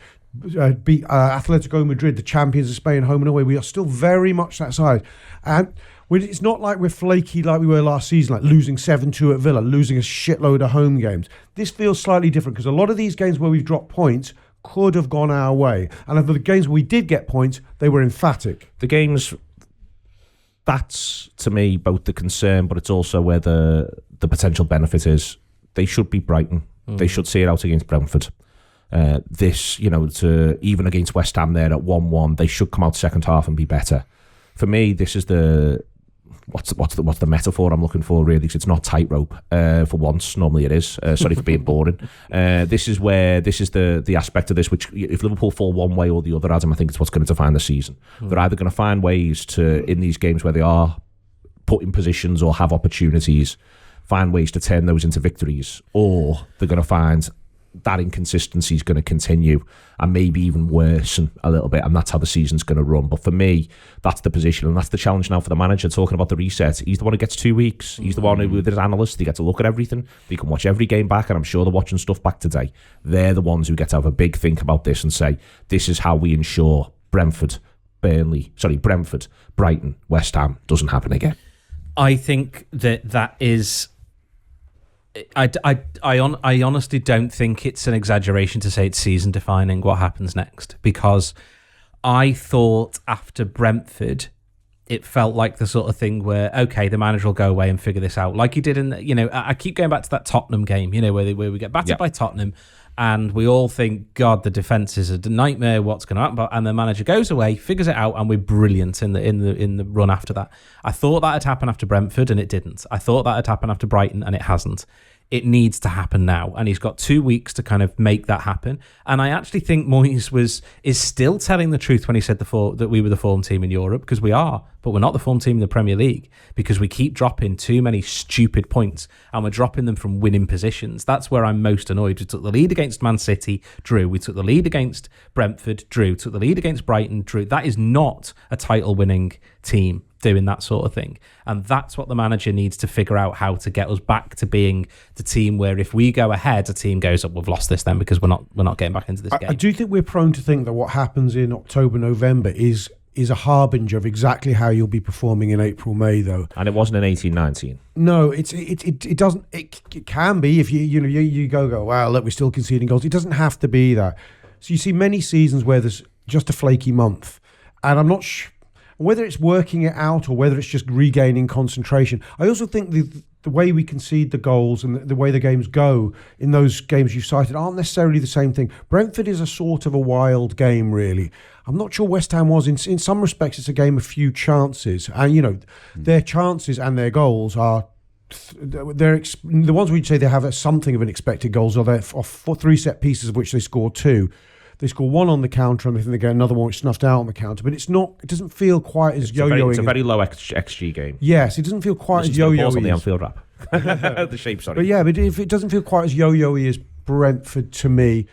beat Atletico Madrid, the champions of Spain, home and away. We are still very much that side. And it's not like we're flaky like we were last season, like losing 7-2 at Villa, losing a shitload of home games. This feels slightly different because a lot of these games where we've dropped points could have gone our way. And of the games where we did get points, they were emphatic. The games, that's to me both the concern, but it's also where the potential benefit is. They should beat Brighton. They should see it out against Brentford. To even against West Ham there at 1-1, they should come out second half and be better. For me, this is the what's the metaphor I'm looking for really, because it's not tightrope for once. Normally it is. Sorry for being boring. This is the aspect of this which, if Liverpool fall one way or the other, Adam, I think it's what's going to define the season. They're either going to find ways to, in these games where they are put in positions or have opportunities, find ways to turn those into victories, or they're going to find that inconsistency is going to continue and maybe even worsen a little bit, and that's how the season's going to run. But for me, that's the position, and that's the challenge now for the manager. Talking about the reset, he's the one who gets 2 weeks. He's the one who, with his analysts, they get to look at everything. They can watch every game back, and I'm sure they're watching stuff back today. They're the ones who get to have a big think about this and say, this is how we ensure Brentford, Brighton, West Ham doesn't happen again. I think that is... I honestly don't think it's an exaggeration to say it's season defining what happens next, because I thought after Brentford it felt like the sort of thing where, okay, the manager will go away and figure this out, like he did in I keep going back to that Tottenham game, where we get battered by Tottenham and we all think, God, the defence is a nightmare, what's going to happen? And the manager goes away, figures it out, and we're brilliant in the run after that. I thought that had happened after Brentford, and it didn't. I thought that had happened after Brighton, and it hasn't. It needs to happen now, and he's got 2 weeks to kind of make that happen. And I actually think Moyes is still telling the truth when he said that we were the form team in Europe, because we are, but we're not the form team in the Premier League, because we keep dropping too many stupid points, and we're dropping them from winning positions. That's where I'm most annoyed. We took the lead against Man City, drew. We took the lead against Brentford, drew. Took the lead against Brighton, drew. That is not a title-winning team doing that sort of thing, and that's what the manager needs to figure out, how to get us back to being the team where if we go ahead, a team goes up, we've lost this then because we're not getting back into this game. I do think we're prone to think that what happens in October, November is a harbinger of exactly how you'll be performing in April, May, though. And it wasn't in 18-19. No, it doesn't. It can be if you go. Wow, look, we're still conceding goals. It doesn't have to be that. So you see many seasons where there's just a flaky month, and I'm not sure whether it's working it out or whether it's just regaining concentration. I also think the way we concede the goals and the way the games go in those games you've cited aren't necessarily the same thing. Brentford is a sort of a wild game, really. I'm not sure West Ham was. In some respects, it's a game of few chances. And, their chances and their goals are... the ones we'd say they have something of an expected goals are there for 3 set pieces, of which they score 2. They score 1 on the counter, and I think they get another one which snuffed out on the counter. But it doesn't feel quite as yo-yoing. It's a very low XG game. Yes, it doesn't feel quite as yo-yoing. On the Anfield Wrap. The shape, sorry. But it doesn't feel quite as yo-yoing as Brentford to me.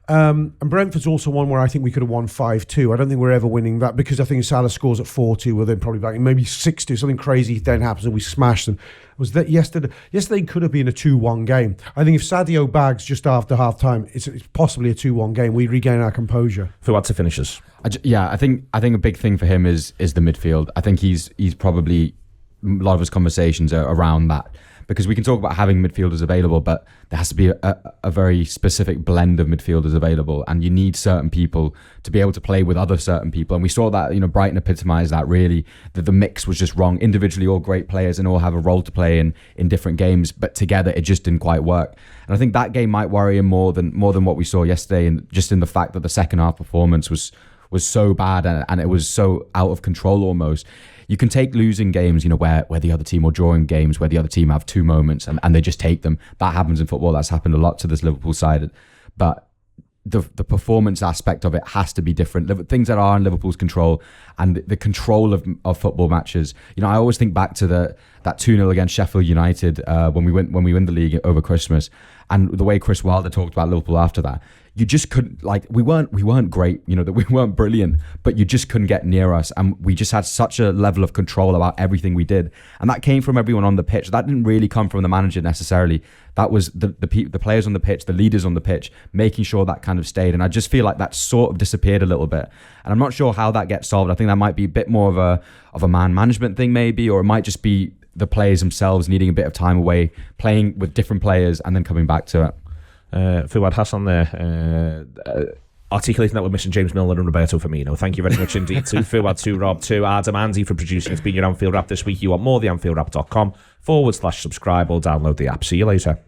And Brentford's also one where I think we could have won 5-2. I don't think we're ever winning that because I think Salah scores at 4-2. We're then probably back in maybe 6-2. Something crazy then happens and we smash them. Was that yesterday? Yesterday could have been a 2-1 game. I think if Sadio bags just after half time, it's possibly a 2-1 game. We regain our composure. Fuad to finishes. I think a big thing for him is the midfield. I think he's probably a lot of his conversations are around that. Because we can talk about having midfielders available, but there has to be a very specific blend of midfielders available, and you need certain people to be able to play with other certain people. And we saw that, Brighton epitomised that really, that the mix was just wrong. Individually, all great players and all have a role to play in different games, but together it just didn't quite work. And I think that game might worry him more than what we saw yesterday, and just in the fact that the second half performance was so bad and it was so out of control almost. You can take losing games, where the other team, or drawing games where the other team have 2 moments and they just take them. That happens in football. That's happened a lot to this Liverpool side. But the performance aspect of it has to be different. Things that are in Liverpool's control and the control of football matches. I always think back to that 2-0 against Sheffield United when we win the league over Christmas, and the way Chris Wilder talked about Liverpool after that. You just couldn't, we weren't great, that we weren't brilliant, but you just couldn't get near us, and we just had such a level of control about everything we did, and that came from everyone on the pitch. That didn't really come from the manager necessarily. That was the players on the pitch, the leaders on the pitch, making sure that kind of stayed. And I just feel like that sort of disappeared a little bit, and I'm not sure how that gets solved. I think that might be a bit more of a man management thing maybe, or it might just be the players themselves needing a bit of time away, playing with different players, and then coming back to it. Fuad Hasan there, articulating that we're missing James Milner and Roberto Firmino. Thank you very much indeed to Fuad, to Rob, to Adam, Andy for producing. It's been your Anfield Wrap this week. You want more, theanfieldwrap.com/subscribe or download the app. See you later.